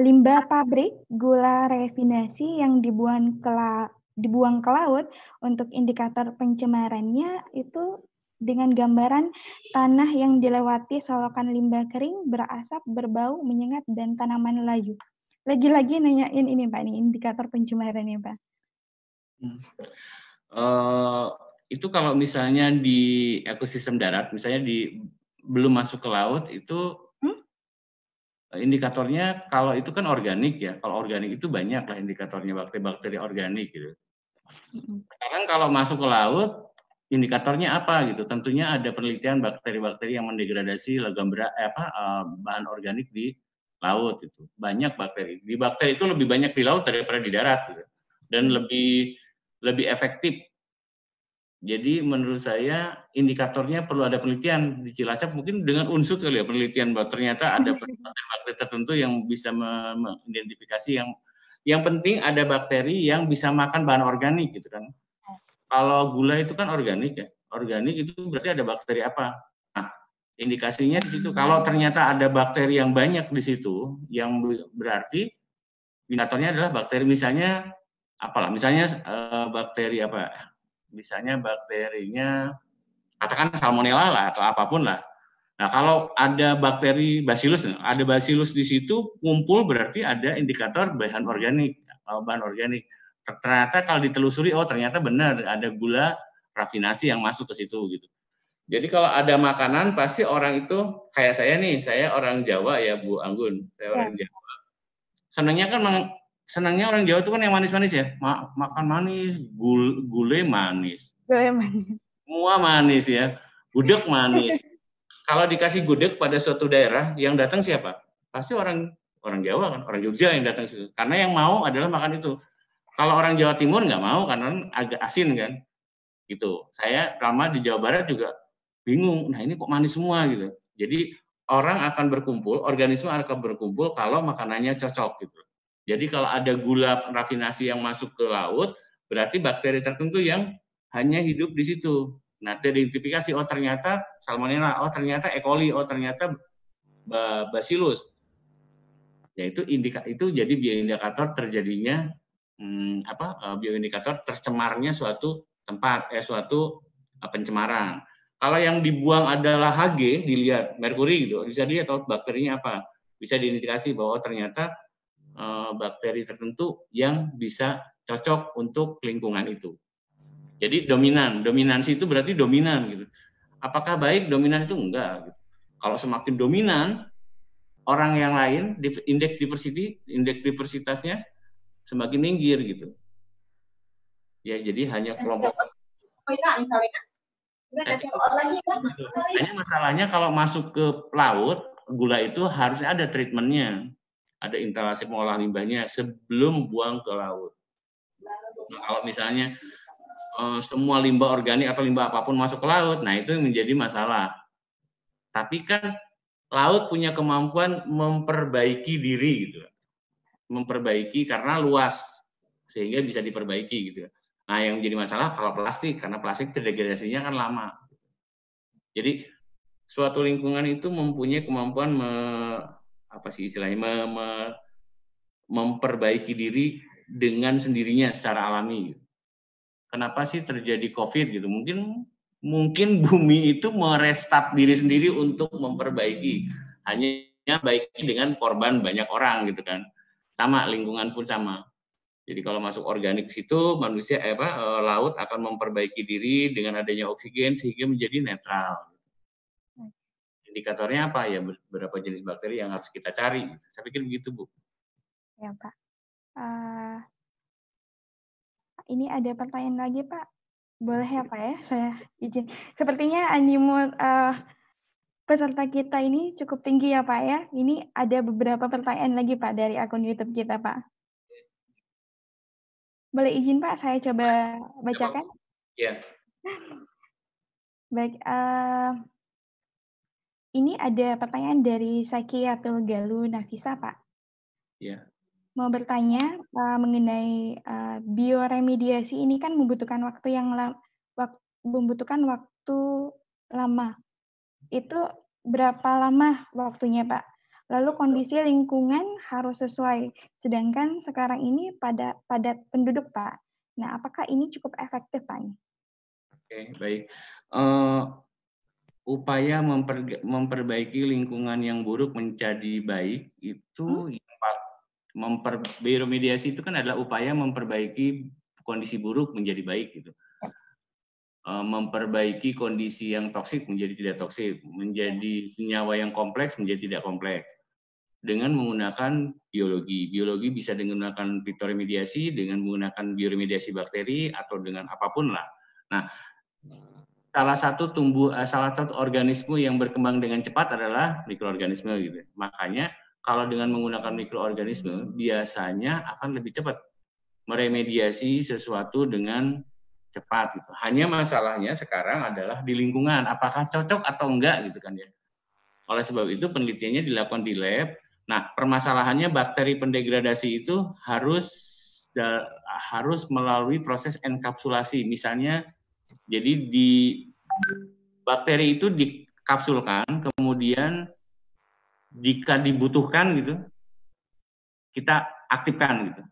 limbah pabrik gula refinasi yang dibuang ke laut untuk indikator pencemarannya itu dengan gambaran tanah yang dilewati solokan limbah kering, berasap, berbau, menyengat, dan tanaman layu. Lagi-lagi nanyain ini Pak, ini indikator pencemarannya Pak. Itu kalau misalnya di ekosistem darat, misalnya belum masuk ke laut, itu indikatornya kalau itu kan organik ya. Kalau organik itu banyak lah indikatornya, bakteri-bakteri organik gitu. Sekarang kalau masuk ke laut, indikatornya apa gitu? Tentunya ada penelitian bakteri-bakteri yang mendegradasi bahan organik di laut itu. Banyak bakteri. Di bakteri itu lebih banyak di laut daripada di darat gitu. Dan lebih efektif. Jadi menurut saya indikatornya perlu ada penelitian di Cilacap, mungkin dengan unsur kali ya penelitian bahwa ternyata ada bakteri tertentu yang bisa mengidentifikasi yang penting ada bakteri yang bisa makan bahan organik gitu kan. Kalau gula itu kan organik ya, organik itu berarti ada bakteri apa? Nah, indikasinya di situ. Kalau ternyata ada bakteri yang banyak di situ, yang berarti indikatornya adalah bakteri misalnya apalah, misalnya bakteri apa? Misalnya bakterinya katakan salmonella lah atau apapun lah. Nah kalau ada bakteri bacillus, ada bacillus di situ kumpul berarti ada indikator bahan organik. Ternyata kalau ditelusuri, oh ternyata benar ada gula rafinasi yang masuk ke situ gitu. Jadi kalau ada makanan pasti orang itu kayak saya nih, saya orang Jawa ya Bu Anggun, saya orang Jawa. Senangnya orang Jawa itu kan yang manis-manis ya, makan manis, gulai manis. Semua manis ya, gudeg manis. Kalau dikasih gudeg pada suatu daerah, yang datang siapa? Pasti orang Jawa kan, orang Jogja yang datang situ. Karena yang mau adalah makan itu. Kalau orang Jawa Timur nggak mau karena agak asin kan, gitu. Saya lama di Jawa Barat juga bingung. Nah ini kok manis semua gitu. Jadi orang akan berkumpul, organisme akan berkumpul kalau makanannya cocok gitu. Jadi kalau ada gula rafinasi yang masuk ke laut, berarti bakteri tertentu yang hanya hidup di situ. Nah, teridentifikasi, oh ternyata salmonella, oh ternyata E. coli, oh ternyata bacillus. Ya itu jadi bioindikator terjadinya bioindikator tercemarnya suatu tempat, suatu pencemaran. Kalau yang dibuang adalah Hg, dilihat merkuri gitu, bisa dilihat oh, bakterinya apa, bisa diindikasi bahwa ternyata bakteri tertentu yang bisa cocok untuk lingkungan itu. Jadi dominansi itu berarti dominan gitu. Apakah baik dominan itu? Enggak. Gitu. Kalau semakin dominan, orang yang lain indeks diversitasnya semakin minggir gitu. Ya jadi hanya kelompok. Hanya masalahnya kalau masuk ke laut, gula itu harusnya ada treatmentnya. Ada instalasi pengolah limbahnya sebelum buang ke laut. Nah, kalau misalnya semua limbah organik atau limbah apapun masuk ke laut, nah itu menjadi masalah. Tapi kan laut punya kemampuan memperbaiki diri gitu. Memperbaiki karena luas sehingga bisa diperbaiki gitu. Nah, yang menjadi masalah kalau plastik karena plastik terdegradasinya kan lama. Jadi suatu lingkungan itu mempunyai kemampuan memperbaiki diri dengan sendirinya secara alami. Kenapa sih terjadi COVID gitu? Mungkin bumi itu merestart diri sendiri untuk memperbaiki. Hanya baiknya dengan korban banyak orang gitu kan. Sama, lingkungan pun sama. Jadi kalau masuk organik situ, laut akan memperbaiki diri dengan adanya oksigen sehingga menjadi netral. Indikatornya apa ya? Berapa jenis bakteri yang harus kita cari? Saya pikir begitu, Bu. Ya, Pak. Ini ada pertanyaan lagi, Pak. Boleh ya, Pak ya? Saya izin. Sepertinya animo peserta kita ini cukup tinggi ya, Pak ya. Ini ada beberapa pertanyaan lagi, Pak, dari akun YouTube kita, Pak. Boleh izin, Pak, saya coba bacakan? Ya. Baik, ini ada pertanyaan dari Sakiatul Galuh Nafisa, Pak. Ya. Mau bertanya mengenai bioremediasi ini kan membutuhkan waktu lama. Itu berapa lama waktunya, Pak? Lalu kondisi lingkungan harus sesuai. Sedangkan sekarang ini padat penduduk, Pak. Nah, apakah ini cukup efektif, Pak? Oke, baik. Upaya memperbaiki lingkungan yang buruk menjadi baik itu bioremediasi itu kan adalah upaya memperbaiki kondisi buruk menjadi baik gitu. Memperbaiki kondisi yang toksik menjadi tidak toksik, menjadi senyawa yang kompleks menjadi tidak kompleks. Dengan menggunakan biologi. Biologi bisa menggunakan fitoremediasi, dengan menggunakan bioremediasi bakteri atau dengan apapun lah. Nah, salah satu organisme yang berkembang dengan cepat adalah mikroorganisme gitu. Makanya kalau dengan menggunakan mikroorganisme biasanya akan lebih cepat meremediasi sesuatu dengan cepat gitu. Hanya masalahnya sekarang adalah di lingkungan, apakah cocok atau enggak gitu kan ya. Oleh sebab itu penelitiannya dilakukan di lab. Nah, permasalahannya bakteri pendegradasi itu harus melalui proses enkapsulasi. Misalnya jadi bakteri itu dikapsulkan, kemudian jika dibutuhkan gitu, kita aktifkan gitu.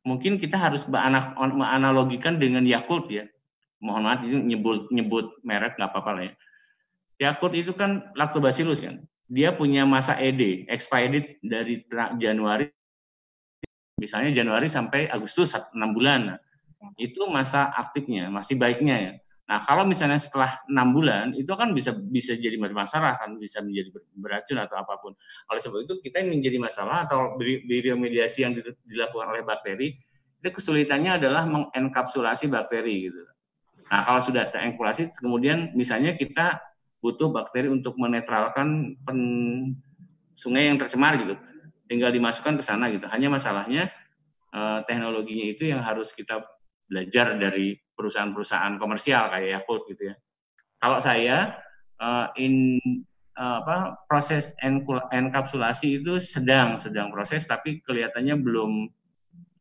Mungkin kita harus menganalogikan dengan Yakult ya. Mohon maaf itu nyebut merek nggak apa-apa lah ya. Yakult itu kan Lactobacillus kan. Dia punya masa expired date dari Januari, misalnya Januari sampai Agustus 6 bulan. Nah, itu masa aktifnya, masih baiknya ya. Nah, kalau misalnya setelah 6 bulan, itu kan bisa jadi masalah, kan bisa menjadi beracun atau apapun. Oleh sebab itu, kita yang menjadi masalah atau bioremediasi yang dilakukan oleh bakteri, itu kesulitannya adalah mengenkapsulasi bakteri gitu. Nah, kalau sudah terenkapsulasi, kemudian misalnya kita butuh bakteri untuk menetralkan sungai yang tercemar gitu, tinggal dimasukkan ke sana gitu. Hanya masalahnya teknologinya itu yang harus kita belajar dari perusahaan-perusahaan komersial kayak Yakult gitu ya. Kalau saya proses enkapsulasi itu sedang proses, tapi kelihatannya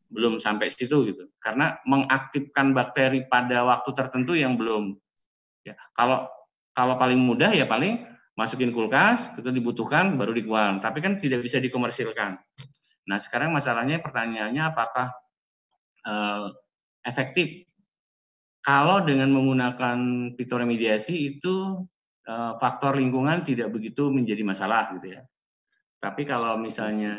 belum sampai situ gitu. Karena mengaktifkan bakteri pada waktu tertentu yang belum. Ya, kalau paling mudah ya paling masukin kulkas, itu dibutuhkan baru dikeluarkan. Tapi kan tidak bisa dikomersilkan. Nah, sekarang masalahnya pertanyaannya apakah efektif? Kalau dengan menggunakan fitoremediasi itu faktor lingkungan tidak begitu menjadi masalah gitu ya. Tapi kalau misalnya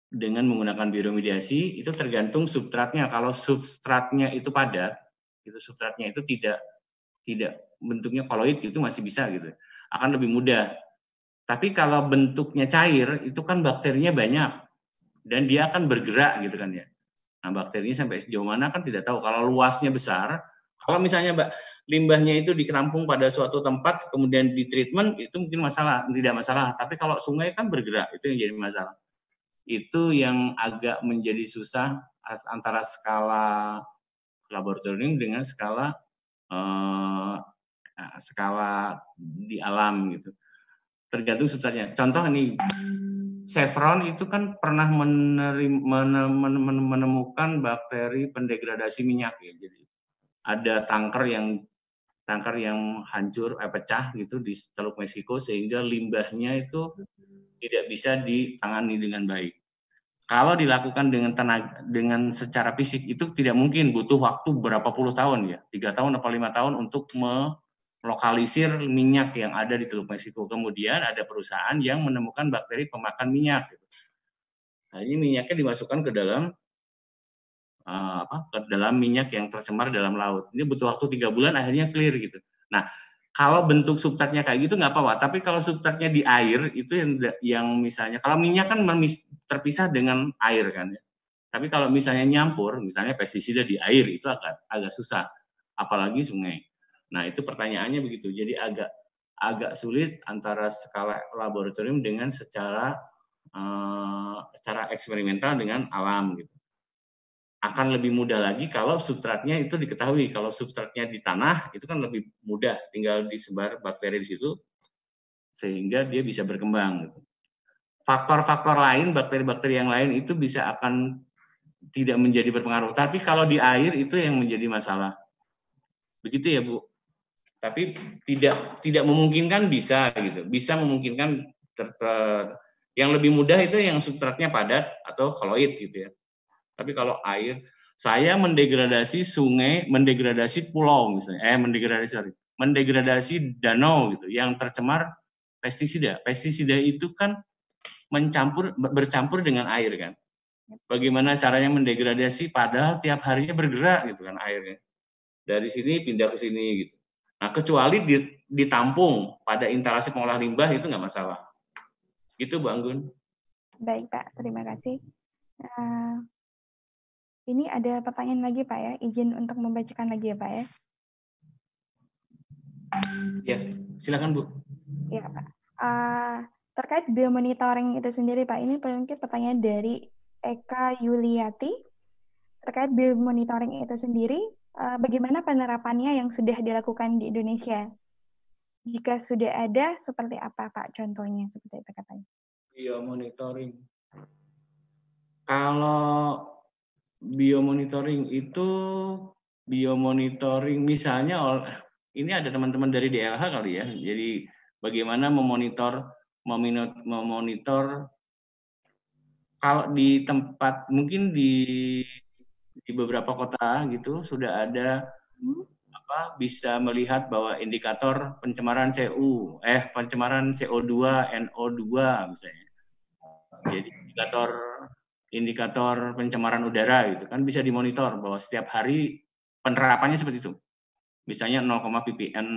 dengan menggunakan bioremediasi itu tergantung substratnya. Kalau substratnya itu padat, itu substratnya itu tidak bentuknya koloid itu masih bisa gitu. Akan lebih mudah. Tapi kalau bentuknya cair itu kan bakterinya banyak dan dia akan bergerak gitu kan ya. Nah, bakterinya sampai sejauh mana kan tidak tahu. Kalau luasnya besar, kalau misalnya limbahnya itu dikerampung pada suatu tempat, kemudian di treatment, itu mungkin tidak masalah. Tapi kalau sungai kan bergerak, itu yang jadi masalah. Itu yang agak menjadi susah antara skala laboratorium dengan skala di alam gitu. Tergantung substratnya. Contoh nih, Chevron itu kan pernah menemukan bakteri pendegradasi minyak ya. Jadi ada tanker yang hancur pecah gitu di Teluk Meksiko sehingga limbahnya itu tidak bisa ditangani dengan baik. Kalau dilakukan dengan secara fisik itu tidak mungkin, butuh waktu berapa puluh tahun ya, 3 tahun atau 5 tahun untuk melokalisir minyak yang ada di Teluk Meksiko. Kemudian ada perusahaan yang menemukan bakteri pemakan minyak. Nah, ini minyaknya dimasukkan ke dalam minyak yang tercemar dalam laut. Ini butuh waktu 3 bulan, akhirnya clear gitu. Nah, Kalau bentuk substratnya kayak gitu nggak apa-apa, tapi kalau substratnya di air itu yang misalnya kalau minyak kan terpisah dengan air kan ya. Tapi kalau misalnya nyampur, misalnya pestisida di air itu agak susah, apalagi sungai. Nah itu pertanyaannya begitu. Jadi agak sulit antara skala laboratorium dengan secara eksperimental dengan alam gitu. Akan lebih mudah lagi kalau substratnya itu diketahui. Kalau substratnya di tanah itu kan lebih mudah, tinggal disebar bakteri di situ sehingga dia bisa berkembang. Faktor-faktor lain, bakteri-bakteri yang lain itu bisa akan tidak menjadi berpengaruh. Tapi kalau di air itu yang menjadi masalah. Begitu ya, Bu. Tapi tidak memungkinkan bisa gitu. Bisa memungkinkan yang lebih mudah itu yang substratnya padat atau koloid gitu ya. Tapi kalau air, saya mendegradasi sungai, mendegradasi pulau misalnya, mendegradasi danau gitu, yang tercemar pestisida. Pestisida itu kan bercampur dengan air kan. Bagaimana caranya mendegradasi padahal tiap harinya bergerak gitu kan airnya. Dari sini pindah ke sini gitu. Nah, kecuali ditampung pada instalasi pengolah limbah itu nggak masalah. Gitu Bu Anggun. Baik Pak, terima kasih. Ini ada pertanyaan lagi Pak ya, izin untuk membacakan lagi ya Pak ya. Ya, silakan Bu. Ya Pak. Terkait biomonitoring itu sendiri Pak, ini mungkin pertanyaan dari Eka Yuliati. Terkait biomonitoring itu sendiri, bagaimana penerapannya yang sudah dilakukan di Indonesia? Jika sudah ada, seperti apa Pak contohnya? Seperti itu katanya. Biomonitoring. Kalau biomonitoring itu misalnya ini ada teman-teman dari DLH kali ya. Jadi bagaimana memonitor kalau di tempat mungkin di beberapa kota gitu sudah ada bisa melihat bahwa indikator pencemaran pencemaran CO2, NO2 misalnya. Jadi indikator pencemaran udara gitu kan bisa dimonitor bahwa setiap hari penerapannya seperti itu. Misalnya 0, ppm,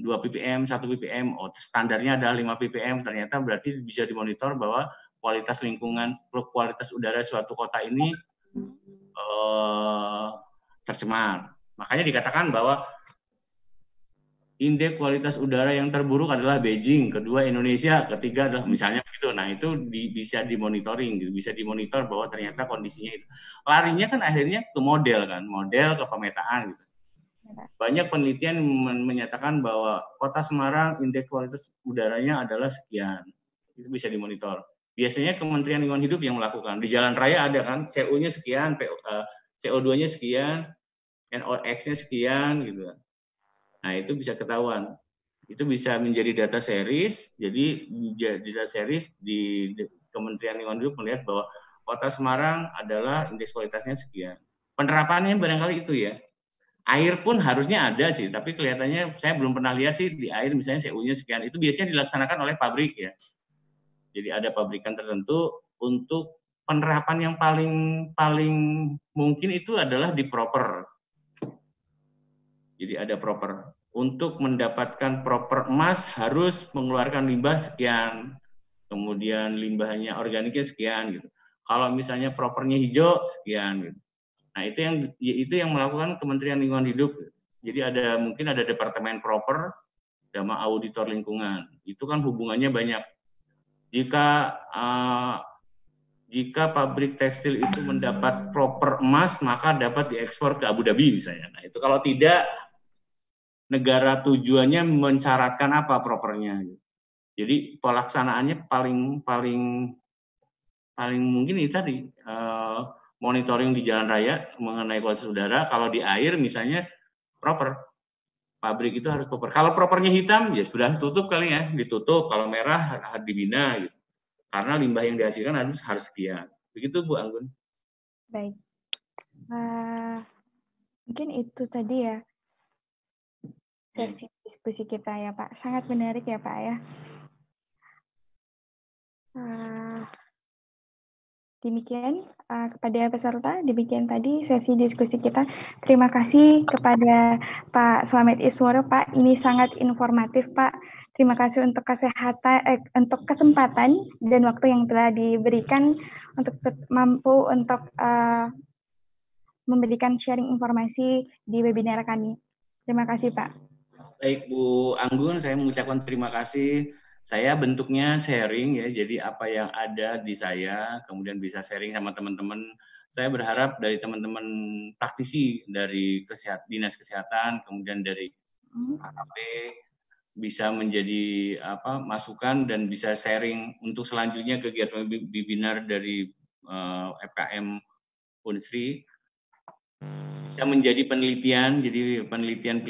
2 ppm, 1 ppm, standarnya adalah 5 ppm, ternyata berarti bisa dimonitor bahwa kualitas lingkungan, kualitas udara suatu kota ini tercemar. Makanya dikatakan bahwa indeks kualitas udara yang terburuk adalah Beijing, kedua Indonesia, ketiga adalah misalnya begitu. Nah itu bisa dimonitoring, bisa dimonitor bahwa ternyata kondisinya itu. Larinya kan akhirnya ke model ke pemetaan gitu. Banyak penelitian menyatakan bahwa Kota Semarang indeks kualitas udaranya adalah sekian, itu bisa dimonitor. Biasanya Kementerian Lingkungan Hidup yang melakukan. Di jalan raya ada kan, CO-nya sekian, CO2-nya sekian, NOx-nya sekian gitu. Nah, itu bisa ketahuan. Itu bisa menjadi data series. Jadi data series di Kementerian Lingkungan Hidup melihat bahwa Kota Semarang adalah indeks kualitasnya sekian. Penerapannya barangkali itu ya. Air pun harusnya ada sih, tapi kelihatannya saya belum pernah lihat sih di air misalnya CO-nya sekian. Itu biasanya dilaksanakan oleh pabrik ya. Jadi ada pabrikan tertentu untuk penerapan yang paling mungkin itu adalah di proper. Jadi ada proper. Untuk mendapatkan proper emas harus mengeluarkan limbah sekian, kemudian limbahnya organiknya sekian gitu. Kalau misalnya propernya hijau sekian gitu. Nah itu yang melakukan Kementerian Lingkungan Hidup. Jadi mungkin ada departemen proper sama auditor lingkungan. Itu kan hubungannya banyak. Jika pabrik tekstil itu mendapat proper emas, maka dapat diekspor ke Abu Dhabi misalnya. Nah itu kalau tidak, negara tujuannya mensyaratkan apa propernya. Jadi pelaksanaannya paling mungkin itu tadi monitoring di jalan raya mengenai kualitas udara. Kalau di air misalnya proper, pabrik itu harus proper. Kalau propernya hitam ya sudah tutup kali ya, ditutup. Kalau merah harus dibina gitu. Karena limbah yang dihasilkan harus sekian. Begitu Bu Anggun. Baik. Mungkin itu tadi ya sesi diskusi kita ya Pak. Sangat menarik ya Pak ya. Demikian kepada peserta, demikian tadi sesi diskusi kita. Terima kasih kepada Pak Slamet Isworo, Pak. Ini sangat informatif, Pak. Terima kasih untuk untuk kesempatan dan waktu yang telah diberikan untuk mampu untuk memberikan sharing informasi di webinar kami. Terima kasih, Pak. Baik, Bu Anggun, saya mengucapkan terima kasih. Saya bentuknya sharing ya, jadi apa yang ada di saya, kemudian bisa sharing sama teman-teman. Saya berharap dari teman-teman praktisi dari Dinas Kesehatan, kemudian dari KKP, bisa menjadi masukan dan bisa sharing untuk selanjutnya kegiatan webinar dari FKM Unsri. Bisa menjadi penelitian, jadi penelitian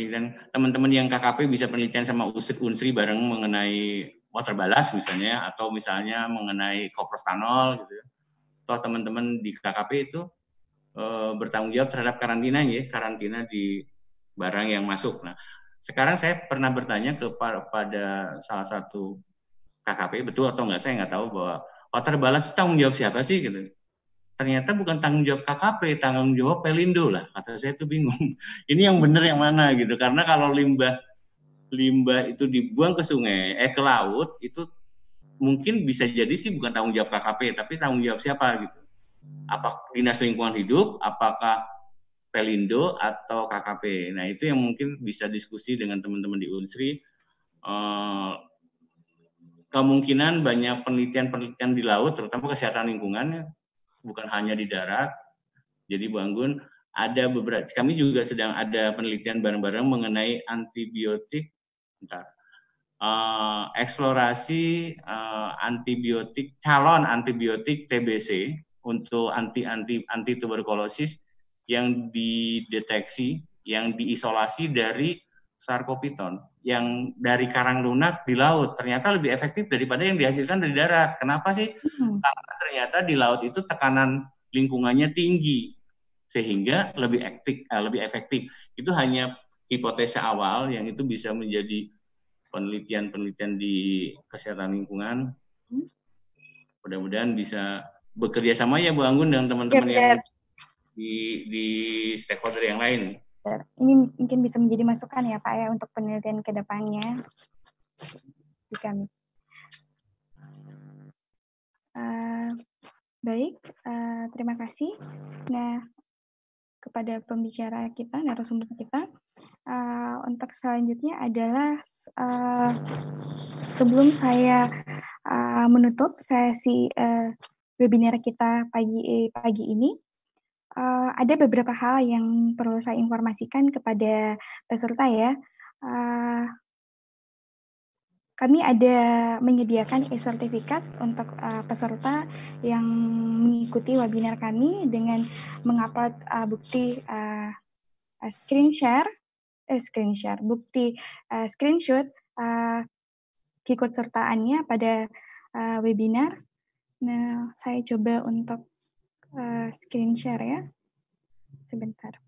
teman-teman yang KKP bisa penelitian sama Unsri bareng mengenai water balance misalnya, atau misalnya mengenai koprostanol gitu. Toh teman-teman di KKP itu bertanggung jawab terhadap karantina di barang yang masuk. Nah, sekarang saya pernah bertanya kepada salah satu KKP, betul atau enggak saya nggak tahu, bahwa water balance itu tanggung jawab siapa sih gitu. Ternyata bukan tanggung jawab KKP, tanggung jawab Pelindo lah. Kata saya itu bingung. Ini yang benar yang mana gitu. Karena kalau limbah itu dibuang ke sungai, ke laut, itu mungkin bisa jadi sih bukan tanggung jawab KKP, tapi tanggung jawab siapa gitu. Apakah Dinas Lingkungan Hidup, apakah Pelindo atau KKP. Nah, itu yang mungkin bisa diskusi dengan teman-teman di Unsri. Kemungkinan banyak penelitian di laut, terutama kesehatan lingkungan, bukan hanya di darat. Jadi Bu Anggun, ada beberapa, kami juga sedang ada penelitian bareng-bareng mengenai antibiotik, eksplorasi antibiotik, calon antibiotik TBC untuk anti tuberkulosis yang dideteksi, yang diisolasi dari sarkopiton, yang dari karang lunak di laut, ternyata lebih efektif daripada yang dihasilkan dari darat. Kenapa sih? Karena ternyata di laut itu tekanan lingkungannya tinggi, sehingga lebih efektif. Itu hanya hipotesa awal yang itu bisa menjadi penelitian di kesehatan lingkungan. Mudah-mudahan bisa bekerja sama ya Bu Anggun dengan teman-teman yang di stakeholder yang lain. Ini mungkin bisa menjadi masukan ya Pak ya untuk penelitian ke depannya di kami. Baik, terima kasih. Nah, kepada pembicara kita, narasumber kita, untuk selanjutnya adalah sebelum saya menutup sesi webinar kita pagi ini, ada beberapa hal yang perlu saya informasikan kepada peserta ya. Kami ada menyediakan e-sertifikat untuk peserta yang mengikuti webinar kami dengan mengupload bukti screenshot keikutsertaannya pada webinar. Nah, saya coba untuk screen share ya. Sebentar.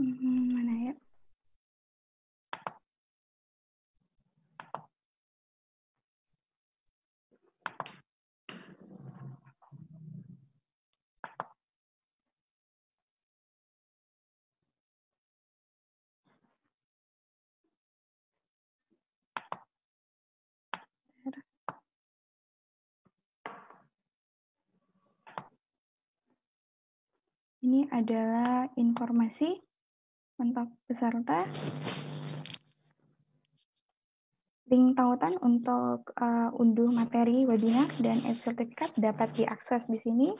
Mana ya? Ini adalah informasi untuk peserta. Link tautan untuk unduh materi webinar dan e-sertifikat dapat diakses di sini.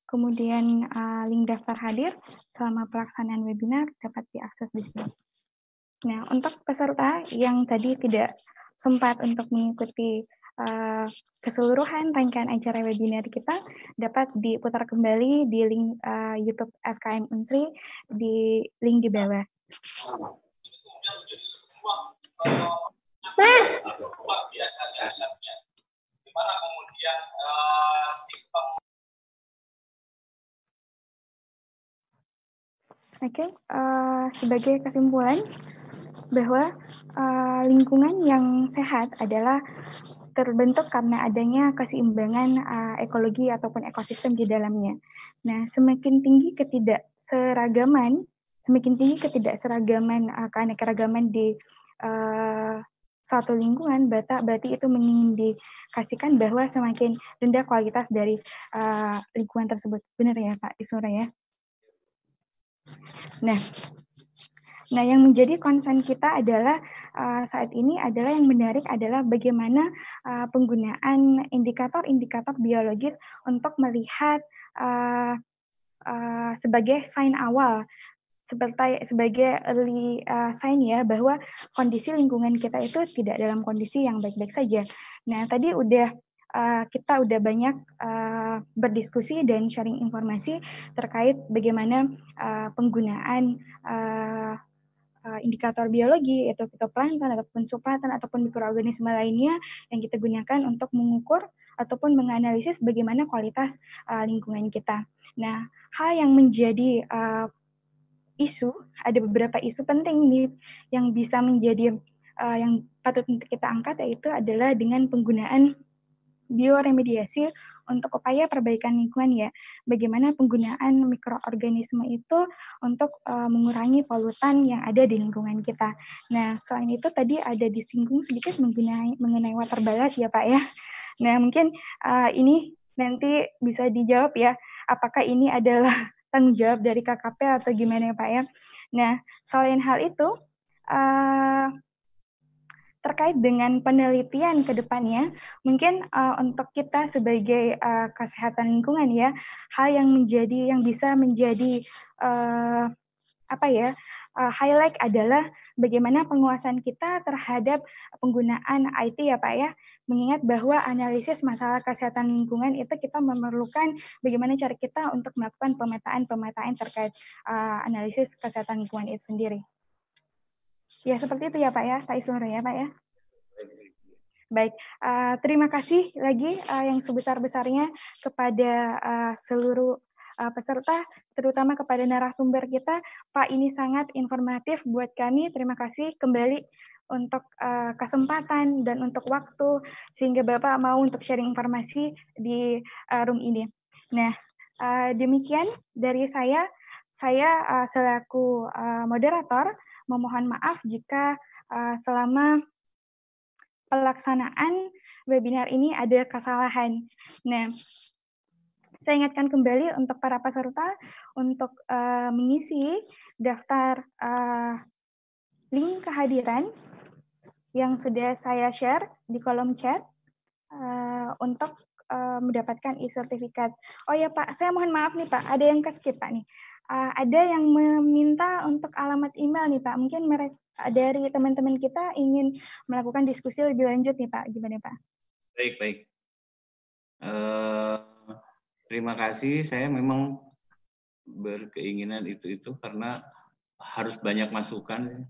Kemudian link daftar hadir selama pelaksanaan webinar dapat diakses di sini. Nah, untuk peserta yang tadi tidak sempat untuk mengikuti keseluruhan rangkaian acara webinar kita, dapat diputar kembali di link YouTube FKM Unsri di link di bawah. dasarnya. Gimana kemudian sistem. Oke, sebagai kesimpulan bahwa lingkungan yang sehat adalah terbentuk karena adanya keseimbangan ekologi ataupun ekosistem di dalamnya. Nah, semakin tinggi ketidakseragaman keanekaragaman di suatu lingkungan, berarti itu mengindikasikan bahwa semakin rendah kualitas dari lingkungan tersebut. Benar ya, Pak Iswara ya? Nah, yang menjadi concern kita adalah saat ini adalah yang menarik adalah bagaimana penggunaan indikator-indikator biologis untuk melihat sebagai sign awal, sebagai early sign ya, bahwa kondisi lingkungan kita itu tidak dalam kondisi yang baik-baik saja. Nah, tadi kita udah banyak berdiskusi dan sharing informasi terkait bagaimana penggunaan indikator biologi, yaitu fitoplankton ataupun zooplankton ataupun mikroorganisme lainnya yang kita gunakan untuk mengukur ataupun menganalisis bagaimana kualitas lingkungan kita. Nah, hal yang menjadi isu, ada beberapa isu penting nih yang bisa menjadi yang patut kita angkat, yaitu adalah dengan penggunaan bioremediasi untuk upaya perbaikan lingkungan ya. Bagaimana penggunaan mikroorganisme itu untuk mengurangi polutan yang ada di lingkungan kita. Nah, selain itu tadi ada disinggung sedikit mengenai water balance ya Pak ya. Nah, mungkin ini nanti bisa dijawab ya, apakah ini adalah tanggung jawab dari KKP atau gimana ya Pak ya. Nah, selain hal itu, terkait dengan penelitian ke depannya, mungkin untuk kita sebagai kesehatan lingkungan ya, hal yang bisa menjadi highlight adalah bagaimana penguasaan kita terhadap penggunaan IT ya Pak ya, mengingat bahwa analisis masalah kesehatan lingkungan itu kita memerlukan bagaimana cara kita untuk melakukan pemetaan terkait analisis kesehatan lingkungan itu sendiri. Ya, seperti itu ya Pak ya, Pak Iswara ya Pak ya. Baik, terima kasih lagi yang sebesar-besarnya kepada seluruh peserta, terutama kepada narasumber kita. Pak, ini sangat informatif buat kami. Terima kasih kembali untuk kesempatan dan untuk waktu, sehingga Bapak mau untuk sharing informasi di room ini. Nah, demikian dari saya selaku moderator, memohon maaf jika selama pelaksanaan webinar ini ada kesalahan. Nah, saya ingatkan kembali untuk para peserta untuk mengisi daftar link kehadiran yang sudah saya share di kolom chat untuk mendapatkan e-sertifikat. Oh ya Pak, saya mohon maaf nih Pak, ada yang ke-skip Pak nih. Ada yang meminta untuk alamat email nih Pak. Mungkin mereka dari teman-teman kita ingin melakukan diskusi lebih lanjut nih Pak. Gimana Pak? Baik. Terima kasih. Saya memang berkeinginan itu karena harus banyak masukan.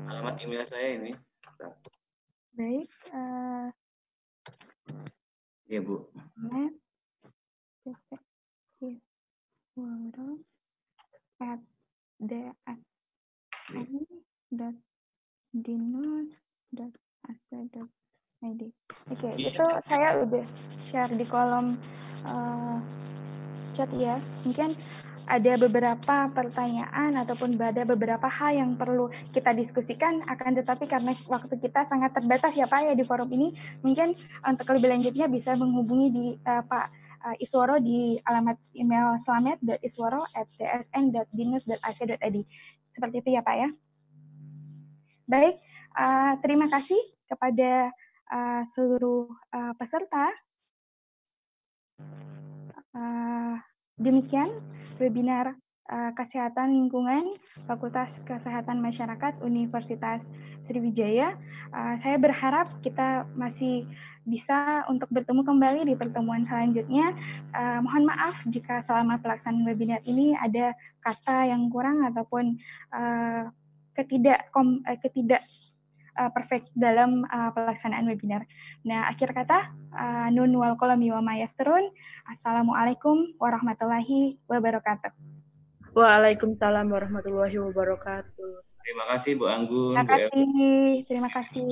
Alamat email saya ini. Baik. Ya Bu. @dsn.dinos.ac.id. Oke, itu saya udah share di kolom chat ya. Mungkin ada beberapa pertanyaan ataupun ada beberapa hal yang perlu kita diskusikan, akan tetapi karena waktu kita sangat terbatas ya Pak ya di forum ini, mungkin untuk lebih lanjutnya bisa menghubungi di Pak Isworo di alamat email slamet.isworo@dsn.dinos.ac.id. Seperti itu ya Pak ya. Baik, terima kasih kepada seluruh peserta. Demikian webinar Kesehatan Lingkungan, Fakultas Kesehatan Masyarakat, Universitas Sriwijaya. Saya berharap kita masih bisa untuk bertemu kembali di pertemuan selanjutnya. Mohon maaf jika selama pelaksanaan webinar ini ada kata yang kurang ataupun ketidak perfect dalam pelaksanaan webinar. Nah, akhir kata, nun wal qalami wa ma yasturun. Assalamualaikum warahmatullahi wabarakatuh. Waalaikumsalam warahmatullahi wabarakatuh. Terima kasih Bu Anggun. Terima kasih.